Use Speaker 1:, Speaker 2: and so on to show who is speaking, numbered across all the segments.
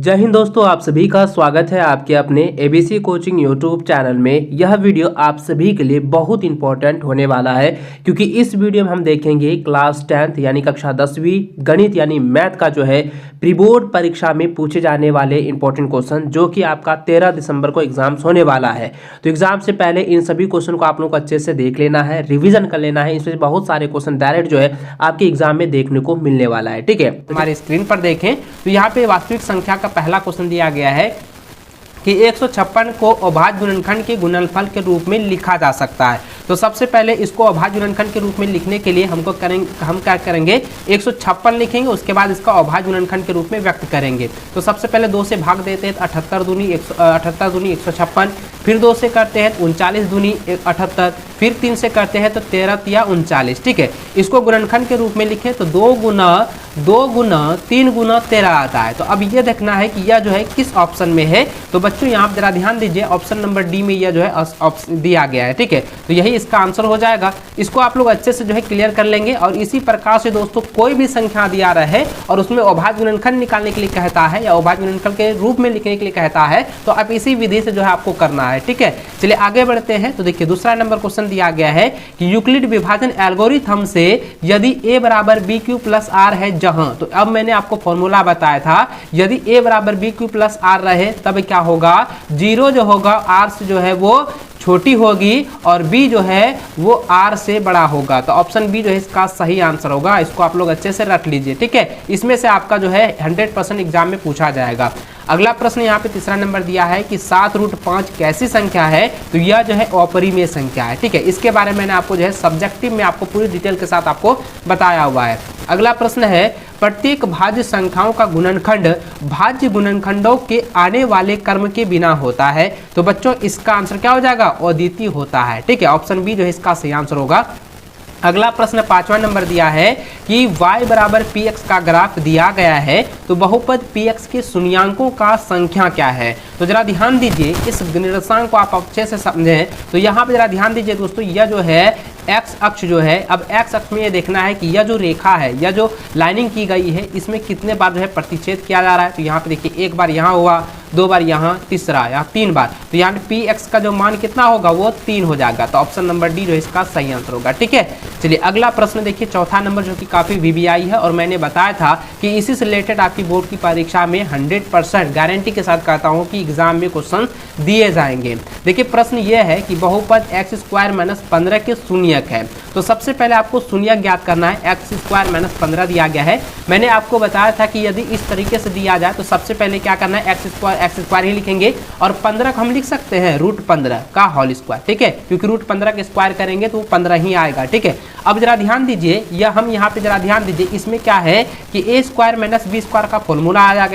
Speaker 1: जय हिंद दोस्तों, आप सभी का स्वागत है आपके अपने एबीसी कोचिंग यूट्यूब चैनल में। यह वीडियो आप सभी के लिए बहुत इंपॉर्टेंट होने वाला है क्योंकि इस वीडियो में हम देखेंगे क्लास 10th यानी कक्षा 10वीं गणित यानी मैथ का जो है प्री बोर्ड परीक्षा में पूछे जाने वाले इंपॉर्टेंट क्वेश्चन, जो कि आपका 13 दिसंबर को एग्जाम्स होने वाला है। तो एग्जाम से पहले इन सभी क्वेश्चन को आप लोगों को अच्छे से देख लेना है, रिविजन कर लेना है। इसमें बहुत सारे क्वेश्चन डायरेक्ट जो है आपके एग्जाम में देखने को मिलने वाला है। ठीक है, हमारे स्क्रीन पर देखें तो यहाँ पे वास्तविक संख्या का पहला क्वेश्चन दिया गया है कि 156 को अभाज्य गुणनखंड के गुणनफल के रूप में लिखा जा सकता है। तो सबसे पहले इसको अभाज्य गुणनखंड के रूप में लिखने के लिए हम क्या करेंगे, 156 लिखेंगे, उसके बाद इसका अभाज्य गुणनखंड के रूप में व्यक्त करेंगे। तो सबसे पहले 2 से भाग देते हैं, 78 दूनी 156, फिर 2 से करते हैं 39 दूनी 78, फिर 3 से करते हैं तो 13 तिया 39। ठीक है, इसको गुणनखंड के रूप में लिखें तो 2 गुना 3 गुना 13 आता है। तो अब ये देखना है कि यह जो है किस ऑप्शन में है। तो बच्चों यहाँ पर जरा ध्यान दीजिए, ऑप्शन नंबर डी में यह जो है ऑप्शन दिया गया है। ठीक है, तो यही इसका आंसर हो जाएगा। इसको आप लोग अच्छे से जो है क्लियर कर लेंगे। और इसी प्रकार से दोस्तों कोई भी संख्या दिया रहे और उसमें अभाज्य गुणनखंड निकालने के लिए कहता है या अभाज्य गुणनखंड के रूप में लिखने के लिए कहता है, तो आप इसी विधि से जो है आपको करना है। ठीक है, चलिए आगे बढ़ते हैं। तो देखिए दूसरा नंबर क्वेश्चन दिया गया है कि यूक्लिड विभाजन एल्गोरिथम से यदि a बराबर बी क्यू प्लस आर है जहां, तो अब मैंने आपको फॉर्मूला बताया था, यदि a बराबर बी क्यू प्लस आर रहे तब क्या होगा, 0 जो होगा r से जो है वो छोटी होगी और b जो है वो r से बड़ा होगा। तो ऑप्शन बी जो है इसका सही आंसर होगा। इसको आप लोग अच्छे से रख लीजिए। ठीक है, इसमें से आपका जो है 100% एग्जाम में पूछा जाएगा। अगला प्रश्न यहाँ पे तीसरा नंबर दिया है कि 7√5 कैसी संख्या है, तो यह जो है अपरिमेय संख्या है। ठीक है, इसके बारे में मैंने आपको जो है सब्जेक्टिव में आपको पूरी डिटेल के साथ आपको बताया हुआ है। अगला प्रश्न है प्रत्येक भाज्य संख्याओं का गुणनखंड भाज्य गुणनखंडों के आने वाले क्रम के बिना होता है। तो बच्चों इसका आंसर क्या हो जाएगा, अद्वितीय होता है। ठीक है, ऑप्शन बी जो है इसका सही आंसर होगा। अगला प्रश्न 5वां नंबर दिया है कि y बराबर px का ग्राफ दिया गया है, तो बहुपद px के शून्यांकों का संख्या क्या है। तो जरा ध्यान दीजिए, इस निर्देशांक को आप अच्छे से समझें। तो यहाँ पे जरा ध्यान दीजिए दोस्तों, यह जो है एक्स अक्ष जो है, अब एक्स अक्ष में ये देखना है कि यह जो रेखा है, यह जो लाइनिंग की गई है, इसमें कितने बार जो है प्रतिच्छेद किया जा रहा है। तो यहाँ पे देखिए 1 बार यहाँ हुआ, 2 बार यहाँ, तीसरा या 3 बार। तो यहाँ पे px का जो मान कितना होगा वो 3 हो जाएगा। तो ऑप्शन नंबर डी जो है इसका सही आंसर होगा। ठीक है, चलिए अगला प्रश्न देखिए चौथा नंबर, जो कि काफी वीवीआई है और मैंने बताया था कि इसी से रिलेटेड आपकी बोर्ड की परीक्षा में 100% गारंटी के साथ कहता हूँ कि एग्जाम में क्वेश्चन दिए जाएंगे। देखिए प्रश्न ये है कि बहुपद x² - 15 के शून्यक है। तो सबसे पहले आपको शून्यक ज्ञात करना है। x² - 15 दिया गया है। मैंने आपको बताया था कि यदि इस तरीके से दिया जाए तो सबसे पहले क्या करना है, x² ही लिखेंगे और 15 को हम लिख सकते हैं √15 का होल स्क्वायर। ठीक है, क्योंकि √15 के स्क्वायर करेंगे तो 15 ही आएगा। ठीक है, अब जरा ध्यान दीजिए, यह हम यहाँ पे जरा ध्यान दीजिए, इसमें क्या है कि a² - b² का फॉर्मूला आ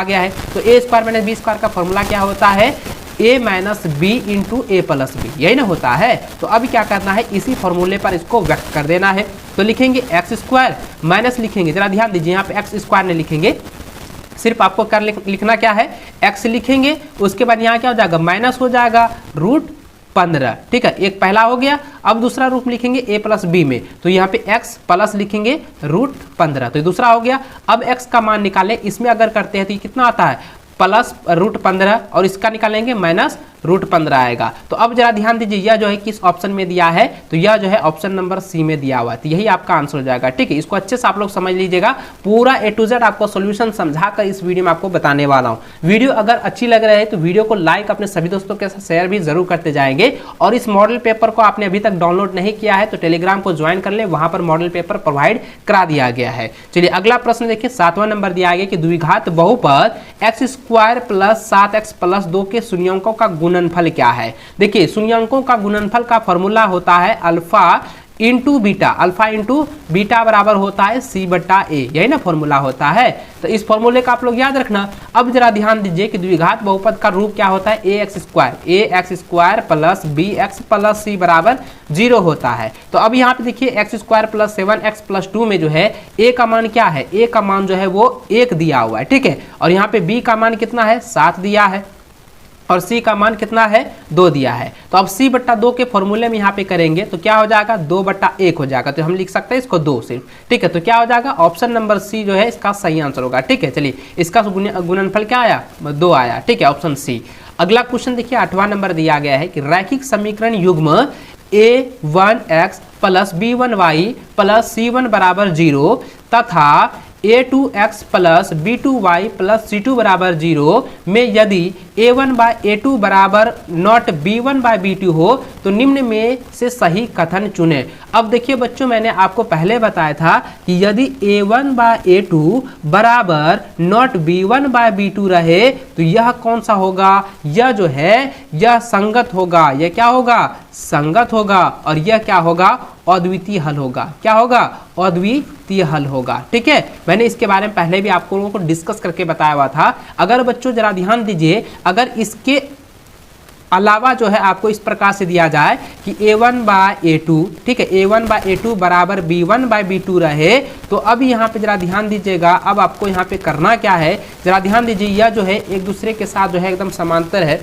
Speaker 1: गया है। तो a² - b² का फॉर्मूला क्या होता है, a - b × a + b, यही ना होता है। तो अब क्या करना है, इसी फॉर्मूले पर इसको व्यक्त कर देना है। तो लिखेंगे x² माइनस लिखेंगे, जरा ध्यान दीजिए यहाँ पे x² नहीं लिखेंगे, सिर्फ आपको कर लिखना क्या है, x लिखेंगे, उसके बाद यहाँ क्या हो जाएगा, माइनस हो जाएगा √15। ठीक है, एक पहला हो गया। अब दूसरा रूप लिखेंगे a + b में, तो यहाँ पे x प्लस लिखेंगे √15, तो दूसरा हो गया। अब x का मान निकालें, इसमें अगर करते हैं तो कितना आता है, प्लस √15 और इसका निकालेंगे माइनस √15 आएगा। तो अब जरा ध्यान दीजिए, यह जो है किस ऑप्शन में दिया है, तो यह जो है ऑप्शन नंबर सी में दिया हुआ है। तो यही आपका आंसर हो जाएगा। ठीक है, इसको अच्छे से आप लोग समझ लीजिएगा। पूरा A to Z आपको सॉल्यूशन समझाकर इस वीडियो में आपको बताने वाला हूँ। वीडियो अगर अच्छी लग रही है तो वीडियो को लाइक, अपने सभी दोस्तों के साथ शेयर भी जरूर करते जाएंगे। और इस मॉडल पेपर को आपने अभी तक डाउनलोड नहीं किया है तो टेलीग्राम को ज्वाइन कर ले, वहां पर मॉडल पेपर प्रोवाइड करा दिया गया है। चलिए अगला प्रश्न देखिए, 7वां नंबर दिया गया कि द्विघात बहुपद x² + 7x + 2 के शून्यांकों का गुणनफल क्या है। देखिए शून्यांकों का गुणनफल का फॉर्मूला होता है alpha into beta, alpha into beta बराबर होता है c/a, यही ना फॉर्मूला होता है। तो इस फॉर्मूले का आप लोग याद रखना। अब जरा ध्यान दीजिए कि द्विघात बहुपद का रूप क्या होता है, ax² + bx + c बराबर 0 होता है। तो अब यहाँ पे देखिए x² + 7x + 2 में जो है a का मान क्या है, a का मान जो है वो 1 दिया हुआ है। ठीक है, और यहाँ पे b का मान कितना है, 7 दिया है। और c का मान कितना है 2 दिया है। तो अब c बट्टा 2 के फॉर्मूले में यहाँ पे करेंगे तो क्या हो जाएगा 2 बट्टा 1 हो जाएगा, तो हम लिख सकते हैं इसको 2 से। ठीक है, तो क्या हो जाएगा ऑप्शन नंबर सी जो है इसका सही आंसर होगा। ठीक है, चलिए इसका गुणनफल क्या आया 2 आया। ठीक है, ऑप्शन सी। अगला क्वेश्चन देखिए 8वां नंबर दिया गया है कि रैखिक समीकरण युग्म a1x plus b1y plus c1 बराबर 0 तथा a2x plus b2y plus c2 बराबर 0 में यदि a1 बाय a2 बराबर नॉट b1 बाय b2 हो तो निम्न में से सही कथन चुने। अब देखिए बच्चों, मैंने आपको पहले बताया था कि यदि a1 बाय a2 बराबर नॉट b1 बाय b2 रहे तो यह कौन सा होगा, यह जो है यह संगत होगा। यह क्या होगा, संगत होगा। और यह क्या होगा, अद्वितीय हल होगा। क्या होगा, अद्वितीय हल होगा। ठीक है, मैंने इसके बारे में पहले भी आपको लोगों को डिस्कस करके बताया हुआ था। अगर बच्चों जरा ध्यान दीजिए, अगर इसके अलावा जो है आपको इस प्रकार से दिया जाए कि a1 बाय a2, ठीक है, a1 बाय a2 बराबर b1 बाय b2 रहे तो अब यहाँ पे जरा ध्यान दीजिएगा। अब आपको यहाँ पे करना क्या है, जरा ध्यान दीजिए। यह जो है एक दूसरे के साथ जो है एकदम समांतर है।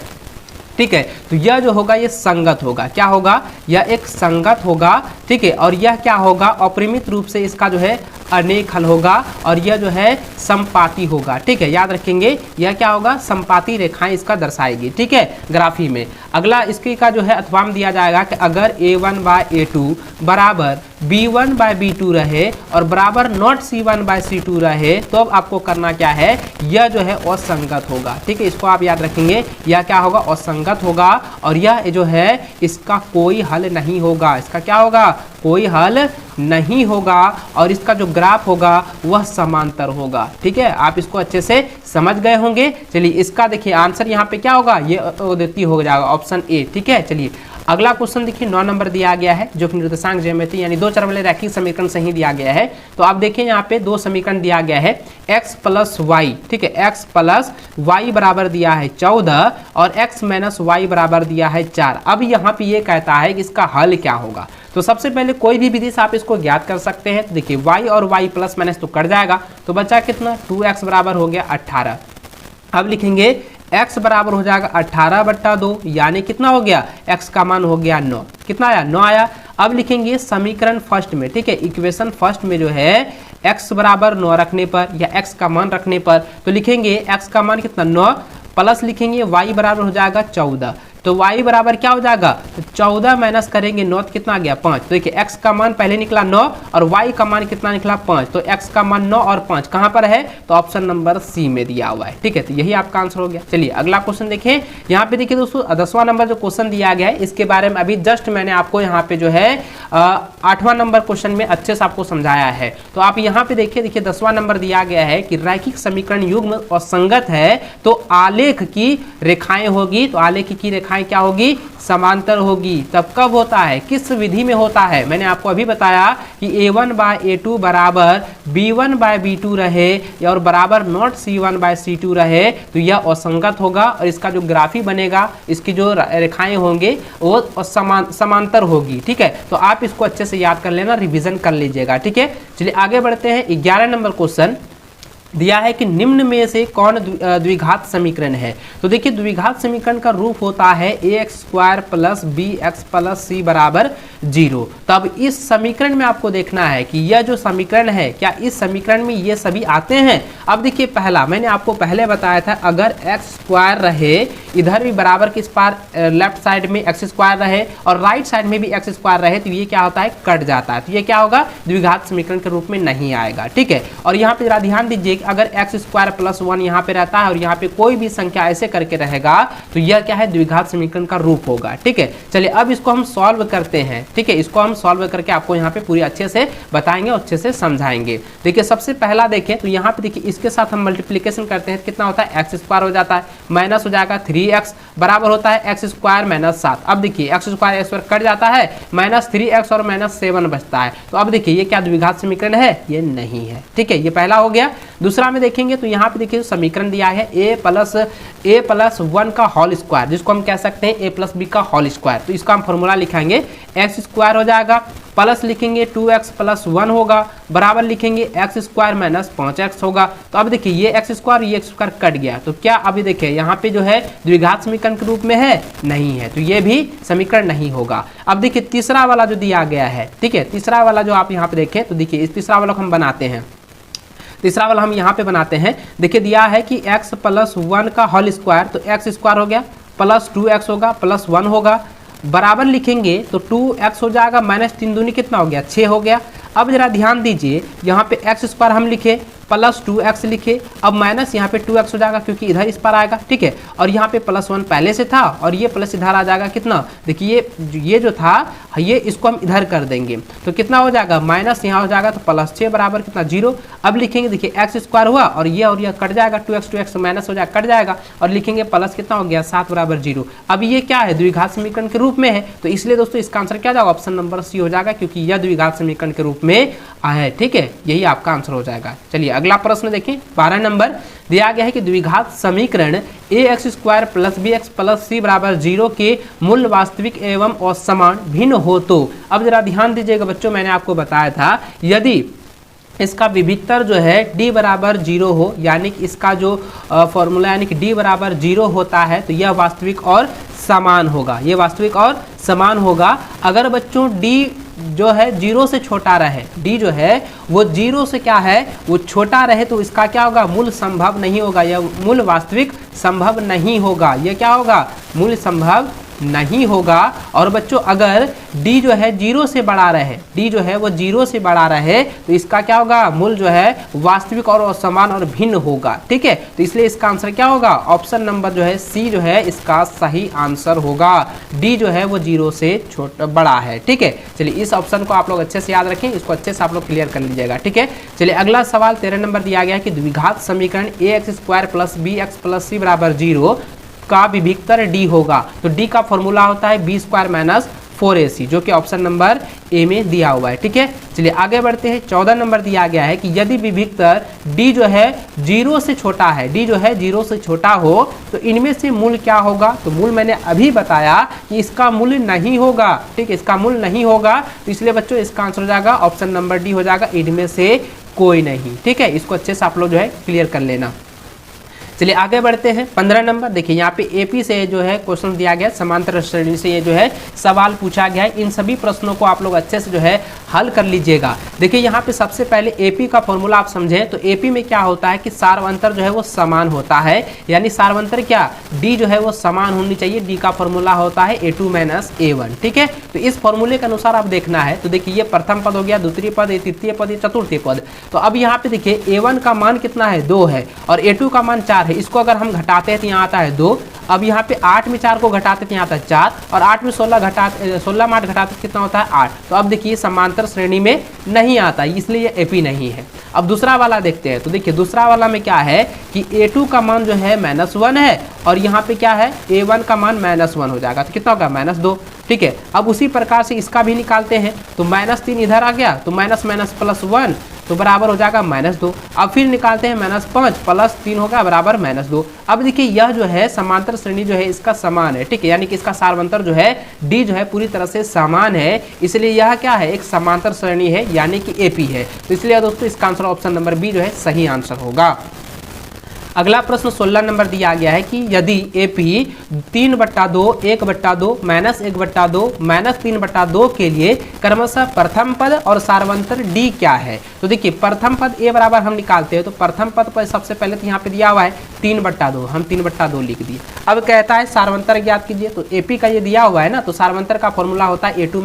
Speaker 1: ठीक है, तो यह जो होगा ये संगत होगा। क्या होगा, यह एक संगत होगा। ठीक है, और यह क्या होगा, अपरिमित रूप से इसका जो है अनेक हल होगा और यह जो है संपाती होगा। ठीक है, याद रखेंगे यह क्या होगा, संपाती रेखाएं इसका दर्शाएगी। ठीक है, ग्राफी में। अगला इसके का जो है अथवा में दिया जाएगा कि अगर a1 बाय a2 बराबर b1 बाय b2 रहे और बराबर नॉट c1 बाय c2 रहे तो अब आपको करना क्या है, यह जो है असंगत होगा। ठीक है, इसको आप याद रखेंगे, यह क्या होगा, असंगत होगा और यह जो है इसका कोई हल नहीं होगा। इसका क्या होगा, कोई हल नहीं होगा और इसका जो ग्राफ होगा वह समांतर होगा। ठीक है, आप इसको अच्छे से समझ गए होंगे। चलिए इसका देखिए आंसर यहाँ पे क्या होगा, ये अद्वितीय हो जाएगा, ऑप्शन ए। ठीक है, चलिए अगला क्वेश्चन देखिए 9 नंबर दिया गया है जो कि निर्देशांक ज्यामिति यानी 2 चर वाले रैखिक समीकरण से ही दिया गया है। तो आप देखिए यहाँ पे 2 समीकरण दिया गया है x प्लस वाई। ठीक है, x प्लस वाई बराबर दिया है 14 और x माइनस वाई बराबर दिया है 4। अब यहाँ पे ये कहता है कि इसका हल क्या होगा। तो सबसे पहले कोई भी विधि से आप इसको ज्ञात कर सकते हैं। तो देखिए y और y प्लस माइनस तो कट जाएगा, तो बचा कितना 2x बराबर हो गया 18। अब लिखेंगे x बराबर हो जाएगा 18 बट्टा 2 यानी कितना हो गया, x का मान हो गया 9। कितना आया, 9 आया। अब लिखेंगे समीकरण फर्स्ट में, ठीक है, इक्वेशन फर्स्ट में जो है x बराबर 9 रखने पर या x का मान रखने पर तो लिखेंगे x का मान कितना 9 प्लस लिखेंगे y बराबर हो जाएगा 14। तो y बराबर क्या हो जाएगा, तो 14 माइनस करेंगे 9 कितना आ गया 5। तो देखिए x का मान पहले निकला 9 और y का मान कितना निकला 5। तो x का मान 9 और 5 कहाँ पर है, तो ऑप्शन नंबर सी में दिया हुआ है। ठीक है, तो यही आपका आंसर हो गया। चलिए अगला क्वेश्चन देखें। यहाँ पे देखिए दोस्तों 10वां नंबर जो क्वेश्चन दिया गया है इसके बारे में अभी जस्ट मैंने आपको यहाँ पे जो है 8वां नंबर क्वेश्चन में अच्छे से आपको समझाया है। तो आप यहाँ पे देखिए 10वां नंबर दिया गया है कि रैखिक समीकरण युग्म असंगत है तो आलेख की रेखाएं होगी। तो आलेख की रेखाएं क्या होगी, समांतर होगी। तब कब होता है, किस विधि में होता है, मैंने आपको अभी बताया कि a1 बाय a2 बराबर b1 बाय b2 रहे और बराबर नॉट c1 बाय c2 रहे तो यह असंगत होगा और इसका जो ग्राफी बनेगा, इसकी जो रेखाएं होंगे वो समांतर होगी। ठीक है, तो आप इसको अच्छे से याद कर लेना, रिवीजन कर लीजिएगा। ठीक है, चलिए आगे बढ़ते हैं। 11 नंबर क्वेश्चन दिया है कि निम्न में से कौन द्विघात समीकरण है। तो देखिए द्विघात समीकरण का रूप होता है ax² plus bx plus c बराबर 0। तब इस समीकरण में आपको देखना है कि यह जो समीकरण है क्या इस समीकरण में ये सभी आते हैं। अब देखिए पहला मैंने आपको पहले बताया था, अगर x² रहे इधर भी बराबर किस पार लेफ्ट साइड में x² रहे और राइट साइड में भी x² रहे तो ये क्या होता है, कट जाता है। तो ये क्या होगा, द्विघात समीकरण के रूप में नहीं आएगा। ठीक है, और यहाँ पे जरा ध्यान दीजिए अगर x² प्लस 1 यहाँ पे रहता है और यहाँ पे कोई भी संख्या ऐसे करके रहेगा तो यह क्या है, द्विघात समीकरण का रूप होगा। ठीक है, चलिए अब इसको हम सॉल्व करते हैं। ठीक है, इसको हम सॉल्व करके आपको यहाँ पे पूरी अच्छे से बताएंगे और अच्छे से समझाएंगे। देखिए सबसे पहला देखें तो यहाँ पे देखिए इसके साथ हम मल्टीप्लीकेशन करते हैं, कितना होता है x² हो जाता है, माइनस हो जाएगा 3x बराबर होता है x² माइनस 7। अब देखिए x² x² कट जाता है, माइनस 3x और माइनस 7 बचता है। तो अब देखिए ये क्या द्विघात समीकरण है, ये नहीं है। ठीक है, ये पहला हो गया। दूसरा में देखेंगे तो यहाँ पे देखिए समीकरण दिया है a प्लस 1 का होल स्क्वायर, जिसको हम कह सकते हैं a प्लस b का होल स्क्वायर। तो इसका हम फॉर्मूला लिखाएंगे, x² हो जाएगा प्लस लिखेंगे 2x प्लस 1 होगा, बराबर लिखेंगे x स्क्वायर माइनस 5x होगा। तो अब देखिए ये x स्क्वायर ये x स्क्वायर कट गया, तो क्या अभी देखिए यहाँ पे जो है द्विघात समीकरण के रूप में है, नहीं है, तो ये भी समीकरण नहीं होगा। अब देखिए तीसरा वाला जो दिया गया है, ठीक है, तीसरा वाला जो आप यहाँ पे देखें तो देखिए इस तीसरा वाला को हम बनाते हैं, तीसरा वाला हम यहाँ पे बनाते हैं। देखिए दिया है कि x प्लस 1 का होल स्क्वायर, तो x स्क्वायर हो गया प्लस 2x होगा प्लस 1 होगा, बराबर लिखेंगे तो 2x हो जाएगा माइनस 3 दूनी कितना हो गया 6 हो गया। अब जरा ध्यान दीजिए यहाँ पे x स्क्वायर हम लिखे प्लस 2x लिखे, अब माइनस यहाँ पे 2x हो जाएगा क्योंकि इधर इस पर आएगा, ठीक है, और यहाँ पे प्लस 1 पहले से था और ये प्लस इधर आ जाएगा कितना, देखिए ये जो था ये इसको हम इधर कर देंगे तो कितना हो जाएगा माइनस यहाँ हो जाएगा तो प्लस 6 बराबर कितना 0। अब लिखेंगे देखिए x स्क्वायर हुआ और ये कट जाएगा 2x माइनस हो जाएगा कट जाएगा और लिखेंगे प्लस कितना हो गया 7 बराबर 0। अब ये क्या है द्विघात समीकरण के रूप में है, तो इसलिए दोस्तों इसका आंसर क्या जाएगा ऑप्शन नंबर सी हो जाएगा क्योंकि यह द्विघात समीकरण के रूप में आया है, ठीक है, यही आपका आंसर हो जाएगा। चलिए अगला प्रश्न देखें 12 नंबर दिया गया है कि द्विघात समीकरण ax square plus bx plus c बराबर 0 के मूल वास्तविक एवं असमान भिन्न हो तो। अब जरा ध्यान दीजिएगा बच्चों, मैंने आपको बताया था यदि इसका विभित्तर जो है d बराबर 0 हो, यानी कि इसका जो फॉर्मूला यानी कि d बराबर 0 होता है तो यह वास्तविक और समान होगा, ये वास्तविक और समान होगा। अगर बच्चों d जो है 0 से छोटा रहे, d जो है वो 0 से क्या है वो छोटा रहे तो इसका क्या होगा मूल संभव नहीं होगा, यह मूल वास्तविक संभव नहीं होगा, यह क्या होगा मूल संभव नहीं होगा। और बच्चों अगर d जो है 0 से बड़ा रहे, d जो है वो 0 से बड़ा रहे तो इसका क्या होगा मूल जो है वास्तविक और असमान और भिन्न होगा, ठीक है, तो इसलिए इसका आंसर क्या होगा ऑप्शन नंबर जो है सी जो है इसका सही आंसर होगा। d जो है वो 0 से छोटा बड़ा है, ठीक है। चलिए इस ऑप्शन को आप लोग अच्छे से याद रखें, इसको अच्छे से आप लोग क्लियर कर लीजिएगा, ठीक है। चलिए अगला सवाल 13 नंबर दिया गया है कि द्विघात समीकरण ax square plus bx plus c बराबर 0 का विभिक्तर d होगा, तो d का फॉर्मूला होता है b स्क्वायर माइनस 4ac जो कि ऑप्शन नंबर ए में दिया हुआ है, ठीक है। चलिए आगे बढ़ते हैं 14 नंबर दिया गया है कि यदि विभिक्तर d जो है 0 से छोटा है, d जो है 0 से छोटा हो तो इनमें से मूल क्या होगा, तो मूल मैंने अभी बताया कि इसका मूल नहीं होगा, ठीक है, इसका मूल नहीं होगा, तो इसलिए बच्चों इसका आंसर हो जाएगा ऑप्शन नंबर डी हो जाएगा इनमें से कोई नहीं, ठीक है, इसको अच्छे से आप लोग जो है क्लियर कर लेना। चलिए आगे बढ़ते हैं 15 नंबर, देखिए यहाँ पे एपी से जो है क्वेश्चन दिया गया, समांतर श्रेणी से ये जो है सवाल पूछा गया है। इन सभी प्रश्नों को आप लोग अच्छे से जो है हल कर लीजिएगा। देखिए यहाँ पे सबसे पहले एपी का फॉर्मूला आप समझें तो एपी में क्या होता है कि सार्वंतर जो है वो समान होता है, यानी सार्वंतर क्या डी जो है वो समान होनी चाहिए, डी का फॉर्मूला होता है a2 माइनस a1, ठीक है। तो इस फॉर्मूले के अनुसार आप देखना है, तो देखिए ये प्रथम पद हो गया, द्वितीय पद, ये तृतीय पद, ये चतुर्थी पद। तो अब यहाँ पे देखिए a1 का मान कितना है 2 है और a2 का मान 4 है, इसको अगर हम घटाते हैं तो यहाँ आता है 2। अब यहाँ पे 8 में 4 को घटाते तो यहाँ आता है 4 और 8 में 16 में 8 घटाते कितना होता है 8। तो अब देखिए समांतर श्रेणी में नहीं आता, इसलिए ये एपी नहीं है। अब दूसरा वाला देखते हैं, तो देखिए दूसरा वाला में क्या है कि a2 का मान जो है -1 है और यहाँ पे क्या है a1 का मान -1 हो जाएगा, तो कितना होगा -2, ठीक है। अब उसी प्रकार से इसका भी निकालते हैं, तो -3 इधर आ गया तो माइनस माइनस प्लस 1 तो बराबर हो जाएगा -2। अब फिर निकालते हैं -5 प्लस 3 होगा बराबर -2। अब देखिए यह जो है समांतर श्रेणी जो है इसका समान है, ठीक है, यानी कि इसका सार्वंतर जो है डी जो है पूरी तरह से समान है, इसलिए यह क्या है एक समांतर श्रेणी है यानी कि एपी है। तो इसलिए दोस्तों इसका आंसर ऑप्शन नंबर बी जो है सही आंसर होगा। अगला प्रश्न 16 नंबर दिया गया है कि यदि AP 3/2, 1/2, -1/2, -3/2 के लिए क्रमशः प्रथम पद और सार्वंतर D क्या है। तो देखिए प्रथम पद A बराबर हम निकालते हैं, तो प्रथम पद पर सबसे पहले तो यहाँ पे दिया हुआ है 3/2, हम 3/2 लिख दिए। अब कहता है सार्वंतर ज्ञात कीजिए, तो AP का ये दिया हुआ है ना, तो सार्वंतर का फॉर्मूला होता है a2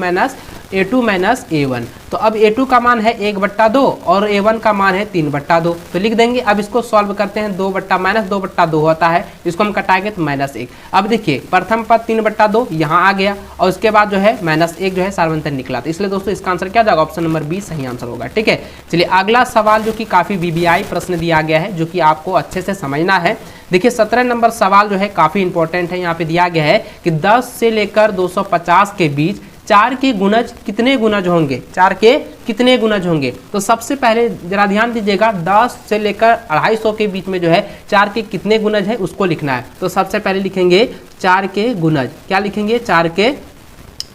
Speaker 1: माइनस a1। तो अब a2 का मान है 1/2 और a1 का मान है 3/2, तो लिख देंगे। अब इसको सॉल्व करते हैं, 2/-2 होता है, इसको हम कटाएंगे तो -1। अब देखिए प्रथम पद 3/2 यहाँ आ गया और उसके बाद जो है -1 जो है सार्वंतर निकला, तो इसलिए दोस्तों इसका आंसर क्या जाएगा ऑप्शन नंबर बी सही आंसर होगा, ठीक है। चलिए अगला सवाल जो कि काफी VBI प्रश्न दिया गया है, जो कि आपको अच्छे से समझना है। देखिए 17 नंबर सवाल जो है काफी इंपॉर्टेंट है। यहाँ पे दिया गया है कि 10 से लेकर 250 के बीच 4 के गुणज कितने गुणज होंगे, 4 के कितने गुणज होंगे। तो सबसे पहले जरा ध्यान दीजिएगा 10 से लेकर 250 के बीच में जो है 4 के कितने गुणज है उसको लिखना है। तो सबसे पहले लिखेंगे 4 के गुणज, क्या लिखेंगे 4 के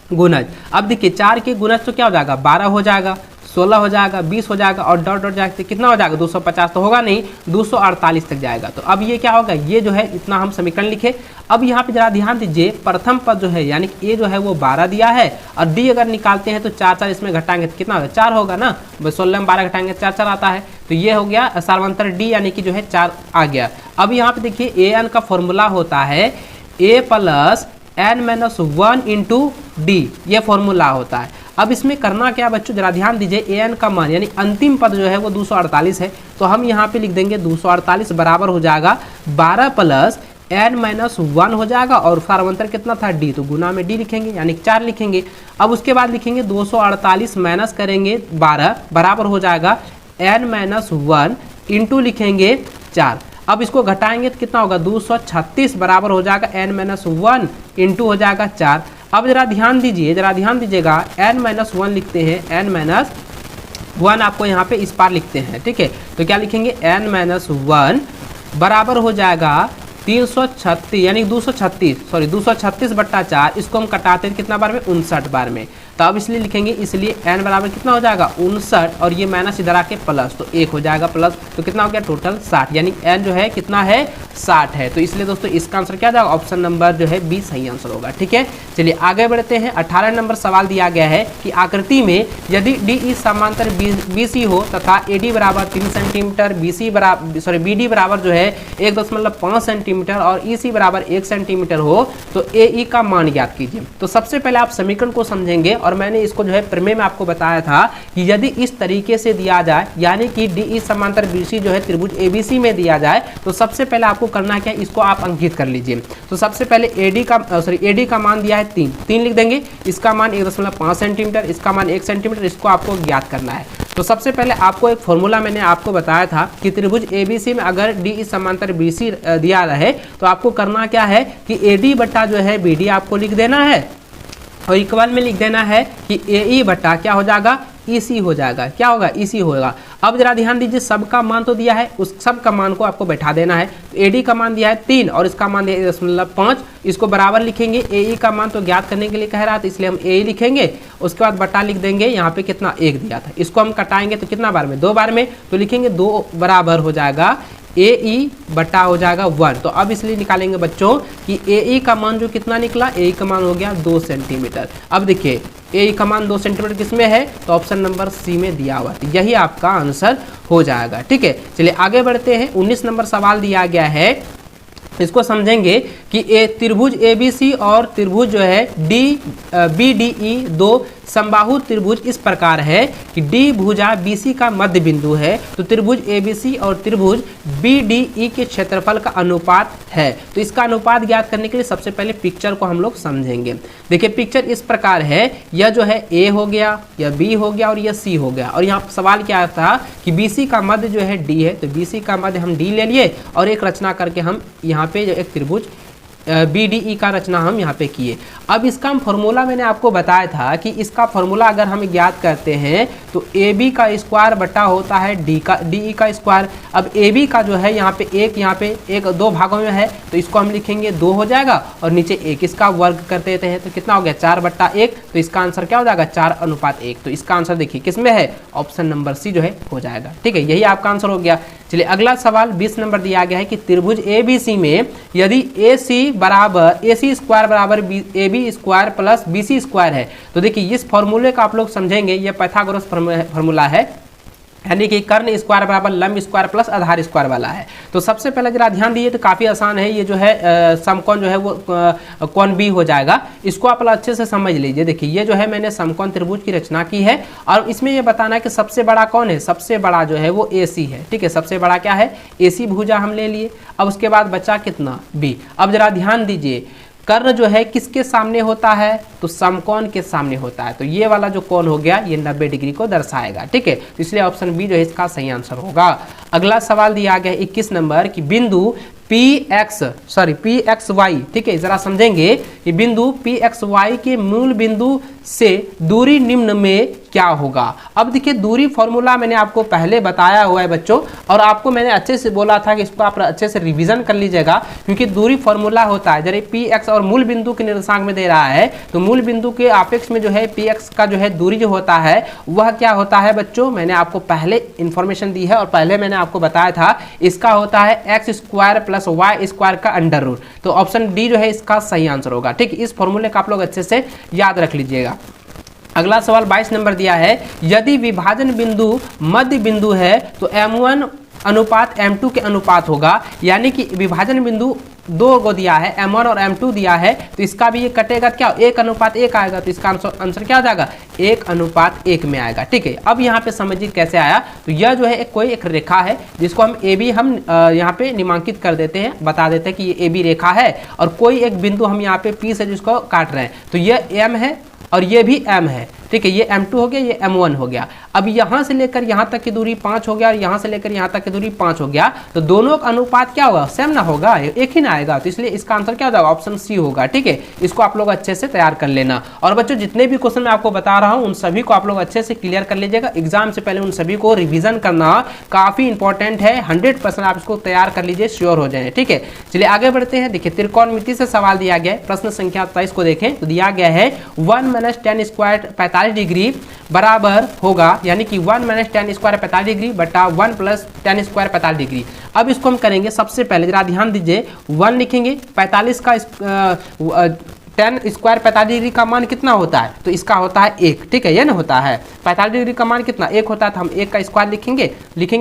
Speaker 1: गुणज। अब देखिए 4 के गुणज तो क्या हो जाएगा 12 हो जाएगा, 16 हो जाएगा, 20 हो जाएगा और डॉट डॉट जाएगा कितना हो जाएगा 250 तो होगा नहीं, 248 तक जाएगा। तो अब ये क्या होगा, ये जो है इतना हम समीकरण लिखे। अब यहाँ पे जरा ध्यान दीजिए, प्रथम पद जो है यानी कि ए जो है वो 12 दिया है और डी अगर निकालते हैं तो 4 इसमें घटाएंगे तो कितना होगा 4 होगा ना, 16 में 12 घटाएंगे 4 आता है। तो ये हो गया सार्वंतर डी यानी कि जो है 4 आ गया। अब यहाँ पे देखिए ए एन का फॉर्मूला होता है A plus N minus 1 into D, ये फॉर्मूला होता है। अब इसमें करना क्या बच्चों, जरा ध्यान दीजिए, ए एन का मान यानी अंतिम पद जो है वो 248 है, तो हम यहाँ पे लिख देंगे 248 बराबर हो जाएगा 12 प्लस एन माइनस 1 हो जाएगा और सार्वंतर कितना था डी, तो गुना में डी लिखेंगे यानी 4 लिखेंगे। अब उसके बाद लिखेंगे 248 माइनस करेंगे 12 बराबर हो जाएगा एन माइनस 1 इंटू लिखेंगे 4। अब इसको घटाएंगे तो कितना होगा 236 बराबर हो जाएगा एन माइनस 1 इंटू हो जाएगा 4। अब जरा ध्यान दीजिए, जरा ध्यान दीजिएगा, n माइनस 1 लिखते हैं, n माइनस 1 आपको यहाँ पे इस पार लिखते हैं, ठीक है। तो क्या लिखेंगे n माइनस 1 बराबर हो जाएगा 336 यानी 236 बट्टा 4, इसको हम कटाते हैं कितना बार में 59 बार में। तो अब इसलिए लिखेंगे, इसलिए n बराबर कितना हो जाएगा 59 और ये माइनस इधर आके प्लस, तो 1 हो जाएगा प्लस, तो कितना हो गया टोटल 60 यानी n जो है कितना है 60 है। तो इसलिए दोस्तों इसका आंसर क्या जाएगा, ऑप्शन नंबर जो है बी सही आंसर होगा, ठीक है। चलिए आगे बढ़ते हैं। 18 नंबर सवाल दिया गया है कि आकृति में यदि डी ई समांतर बी सी हो तथा ए डी बराबर 3 सेंटीमीटर, बी डी बराबर जो है 1.5 सेंटीमीटर और ई सी बराबर 1 सेंटीमीटर हो तो ए ई का मान ज्ञात कीजिए। तो सबसे पहले आप समीकरण को समझेंगे और मैंने इसको जो है प्रमेय में आपको बताया था कि यदि इस तरीके से दिया जाए यानी कि डी ई समांतर बी सी जो है त्रिभुज ए बी सी में दिया जाए तो सबसे पहले आपको करना क्या है, इसको आप अंकित कर लीजिए। तो सबसे पहले एडी का मान दिया है 3 लिख देंगे, इसका मान 1.5 सेंटीमीटर, इसका मान 1 सेंटीमीटर, इसको आपको ज्ञात करना है। तो सबसे पहले आपको एक फॉर्मूला मैंने आपको बताया था कि त्रिभुज एबीसी में अगर डी ई समांतर बीसी दिया रहे तो आपको करना क्या है कि एडी बट्टा जो है बीडी आपको लिख देना है और इक्वल में लिख देना है कि ए ई बट्टा क्या हो जाएगा ईसी हो जाएगा, क्या होगा ईसी होगा। अब जरा ध्यान दीजिए, सबका मान तो दिया है, उस सब का मान को आपको बैठा देना है। तो एडी का मान दिया है 3 और इसका मान दिया है 1.5, इसको बराबर लिखेंगे। एई का मान तो ज्ञात करने के लिए कह रहा था इसलिए हम एई लिखेंगे, उसके बाद बटा लिख देंगे, यहाँ पे कितना 1 दिया था, इसको हम कटाएंगे तो कितना बार में 2 बार में, तो लिखेंगे 2 बराबर हो जाएगा ए ई बटा हो जाएगा 1। तो अब इसलिए निकालेंगे बच्चों कि ए ई का मान जो कितना निकला, ए ई का मान हो गया 2 सेंटीमीटर। अब देखिए ए ई का मान 2 सेंटीमीटर किस में है, तो ऑप्शन नंबर सी में दिया हुआ है, यही आपका आंसर हो जाएगा, ठीक है। चलिए आगे बढ़ते हैं। 19 नंबर सवाल दिया गया है, इसको समझेंगे कि ए त्रिभुज एबीसी और त्रिभुज जो है बी डी ई दो समबाहु त्रिभुज इस प्रकार है कि डी भुजा बीसी का मध्य बिंदु है, तो त्रिभुज एबीसी और त्रिभुज बीडीई के क्षेत्रफल का अनुपात है। तो इसका अनुपात ज्ञात करने के लिए सबसे पहले पिक्चर को हम लोग समझेंगे। देखिए पिक्चर इस प्रकार है, यह जो है ए हो गया, यह बी हो गया और यह सी हो गया। और यहाँ सवाल क्या था कि बीसी का मध्य जो है डी है, तो बीसी का मध्य हम डी ले लिए और एक रचना करके हम यहाँ पे एक त्रिभुज BDE का रचना हम यहाँ पे किए। अब इसका फॉर्मूला मैंने आपको बताया था कि इसका फॉर्मूला अगर हम ज्ञात करते हैं तो AB का स्क्वायर बटा होता है DE का स्क्वायर। अब AB का जो है यहाँ पे एक 2 भागों में है, तो इसको हम लिखेंगे 2 हो जाएगा और नीचे 1, इसका वर्ग कर देते हैं तो कितना हो गया 4/1। तो इसका आंसर क्या हो जाएगा 4:1। तो इसका आंसर देखिए किस में है, ऑप्शन नंबर सी जो है हो जाएगा, ठीक है, यही आपका आंसर हो गया। चलिए अगला सवाल 20 नंबर दिया गया है कि त्रिभुज ABC में यदि AC स्क्वायर बराबर AB square plus BC square है, तो देखिए इस फॉर्मूले का आप लोग समझेंगे, ये पाइथागोरस फॉर्मूला है, यानी कि कर्ण स्क्वायर बराबर लंब स्क्वायर प्लस आधार स्क्वायर वाला है। तो सबसे पहले जरा ध्यान दीजिए, तो काफ़ी आसान है, ये जो है समकोण जो है वो कोण बी हो जाएगा। इसको आप अच्छे से समझ लीजिए। देखिए ये जो है मैंने समकोण त्रिभुज की रचना की है और इसमें ये बताना है कि सबसे बड़ा कौन है, सबसे बड़ा जो है वो AC है, ठीक है, सबसे बड़ा क्या है AC भुजा हम ले लिए। अब उसके बाद बचा कितना B। अब जरा ध्यान दीजिए, कर्ण जो है किसके सामने होता है, तो समकोण के सामने होता है, तो ये वाला जो कोण हो गया ये 90 डिग्री को दर्शाएगा, ठीक है। तो इसलिए ऑप्शन बी जो है इसका सही आंसर होगा। अगला सवाल दिया गया 21 नंबर की बिंदु PXY, ठीक है, जरा समझेंगे कि बिंदु PXY के मूल बिंदु से दूरी निम्न में क्या होगा। अब देखिए दूरी फॉर्मूला मैंने आपको पहले बताया हुआ है बच्चों, और आपको मैंने अच्छे से बोला था कि इसको आप अच्छे से रिवीजन कर लीजिएगा, क्योंकि दूरी फॉर्मूला होता है जब पी एक्स और मूल बिंदु के निर्देशांक में दे रहा है तो मूल बिंदु के आपेक्ष में जो है पी एक्स का जो है दूरी जो होता है वह क्या होता है बच्चों, मैंने आपको पहले इंफॉर्मेशन दी है और पहले मैंने आपको बताया था, इसका होता है x square plus y square का अंडर रूट। तो ऑप्शन डी जो है इसका सही आंसर होगा। ठीक, इस फॉर्मूले का आप लोग अच्छे से याद रख लीजिएगा। अगला सवाल 22 नंबर दिया है, यदि विभाजन बिंदु मध्य बिंदु है तो m1 अनुपात m2 के अनुपात होगा, यानी कि विभाजन बिंदु दो को दिया है, m1 और m2 दिया है, तो इसका भी ये कटेगा क्या, 1:1 आएगा, तो इसका आंसर क्या आ जाएगा, 1:1 में आएगा। ठीक है, अब यहाँ पे समझिए कैसे आया। तो यह जो है कोई एक रेखा है जिसको हम ए बी हम यहाँ पे निमांकित कर देते हैं, बता देते हैं कि ये ए बी रेखा है, और कोई एक बिंदु हम यहाँ पे पी से जिसको काट रहे हैं, तो यह m है और ये भी m है। ठीक है, ये m2 हो गया, ये m1 हो गया। अब यहाँ से लेकर यहाँ तक की दूरी 5 हो गया और यहाँ से लेकर यहाँ तक की दूरी 5 हो गया, तो दोनों का अनुपात क्या होगा, सेम ना होगा, एक ही ना आएगा, तो इसलिए इसका आंसर क्या हो जाएगा, ऑप्शन सी होगा। ठीक है, इसको आप लोग अच्छे से तैयार कर लेना। और बच्चों जितने भी क्वेश्चन मैं आपको बता रहा हूँ उन सभी को आप लोग अच्छे से क्लियर कर लीजिएगा, एग्जाम से पहले उन सभी को रिविजन करना काफी इंपॉर्टेंट है, 100% आप इसको तैयार कर लीजिए, श्योर हो जाए। ठीक है, चलिए आगे बढ़ते हैं। देखिए त्रिकोणमिति से सवाल दिया गया है, प्रश्न संख्या 23 को देखें तो दिया गया है 1 - tan स्क्वायर 45 डिग्री बराबर होगा, यानी कि 1 - tan स्क्वायर 45 डिग्री बटा 1 + tan स्क्वायर 45 डिग्री। अब इसको हम करेंगे, सबसे पहले जरा ध्यान दीजिए, 1 लिखेंगे, 45 का tan स्क्वायर 45 डिग्री का मान कितना होता है, तो इसका होता है 1। ठीक है, ये ना होता है 45 डिग्री का मान कितना, 1 होता है, तो हम 1 का स्क्वायर लिखेंगे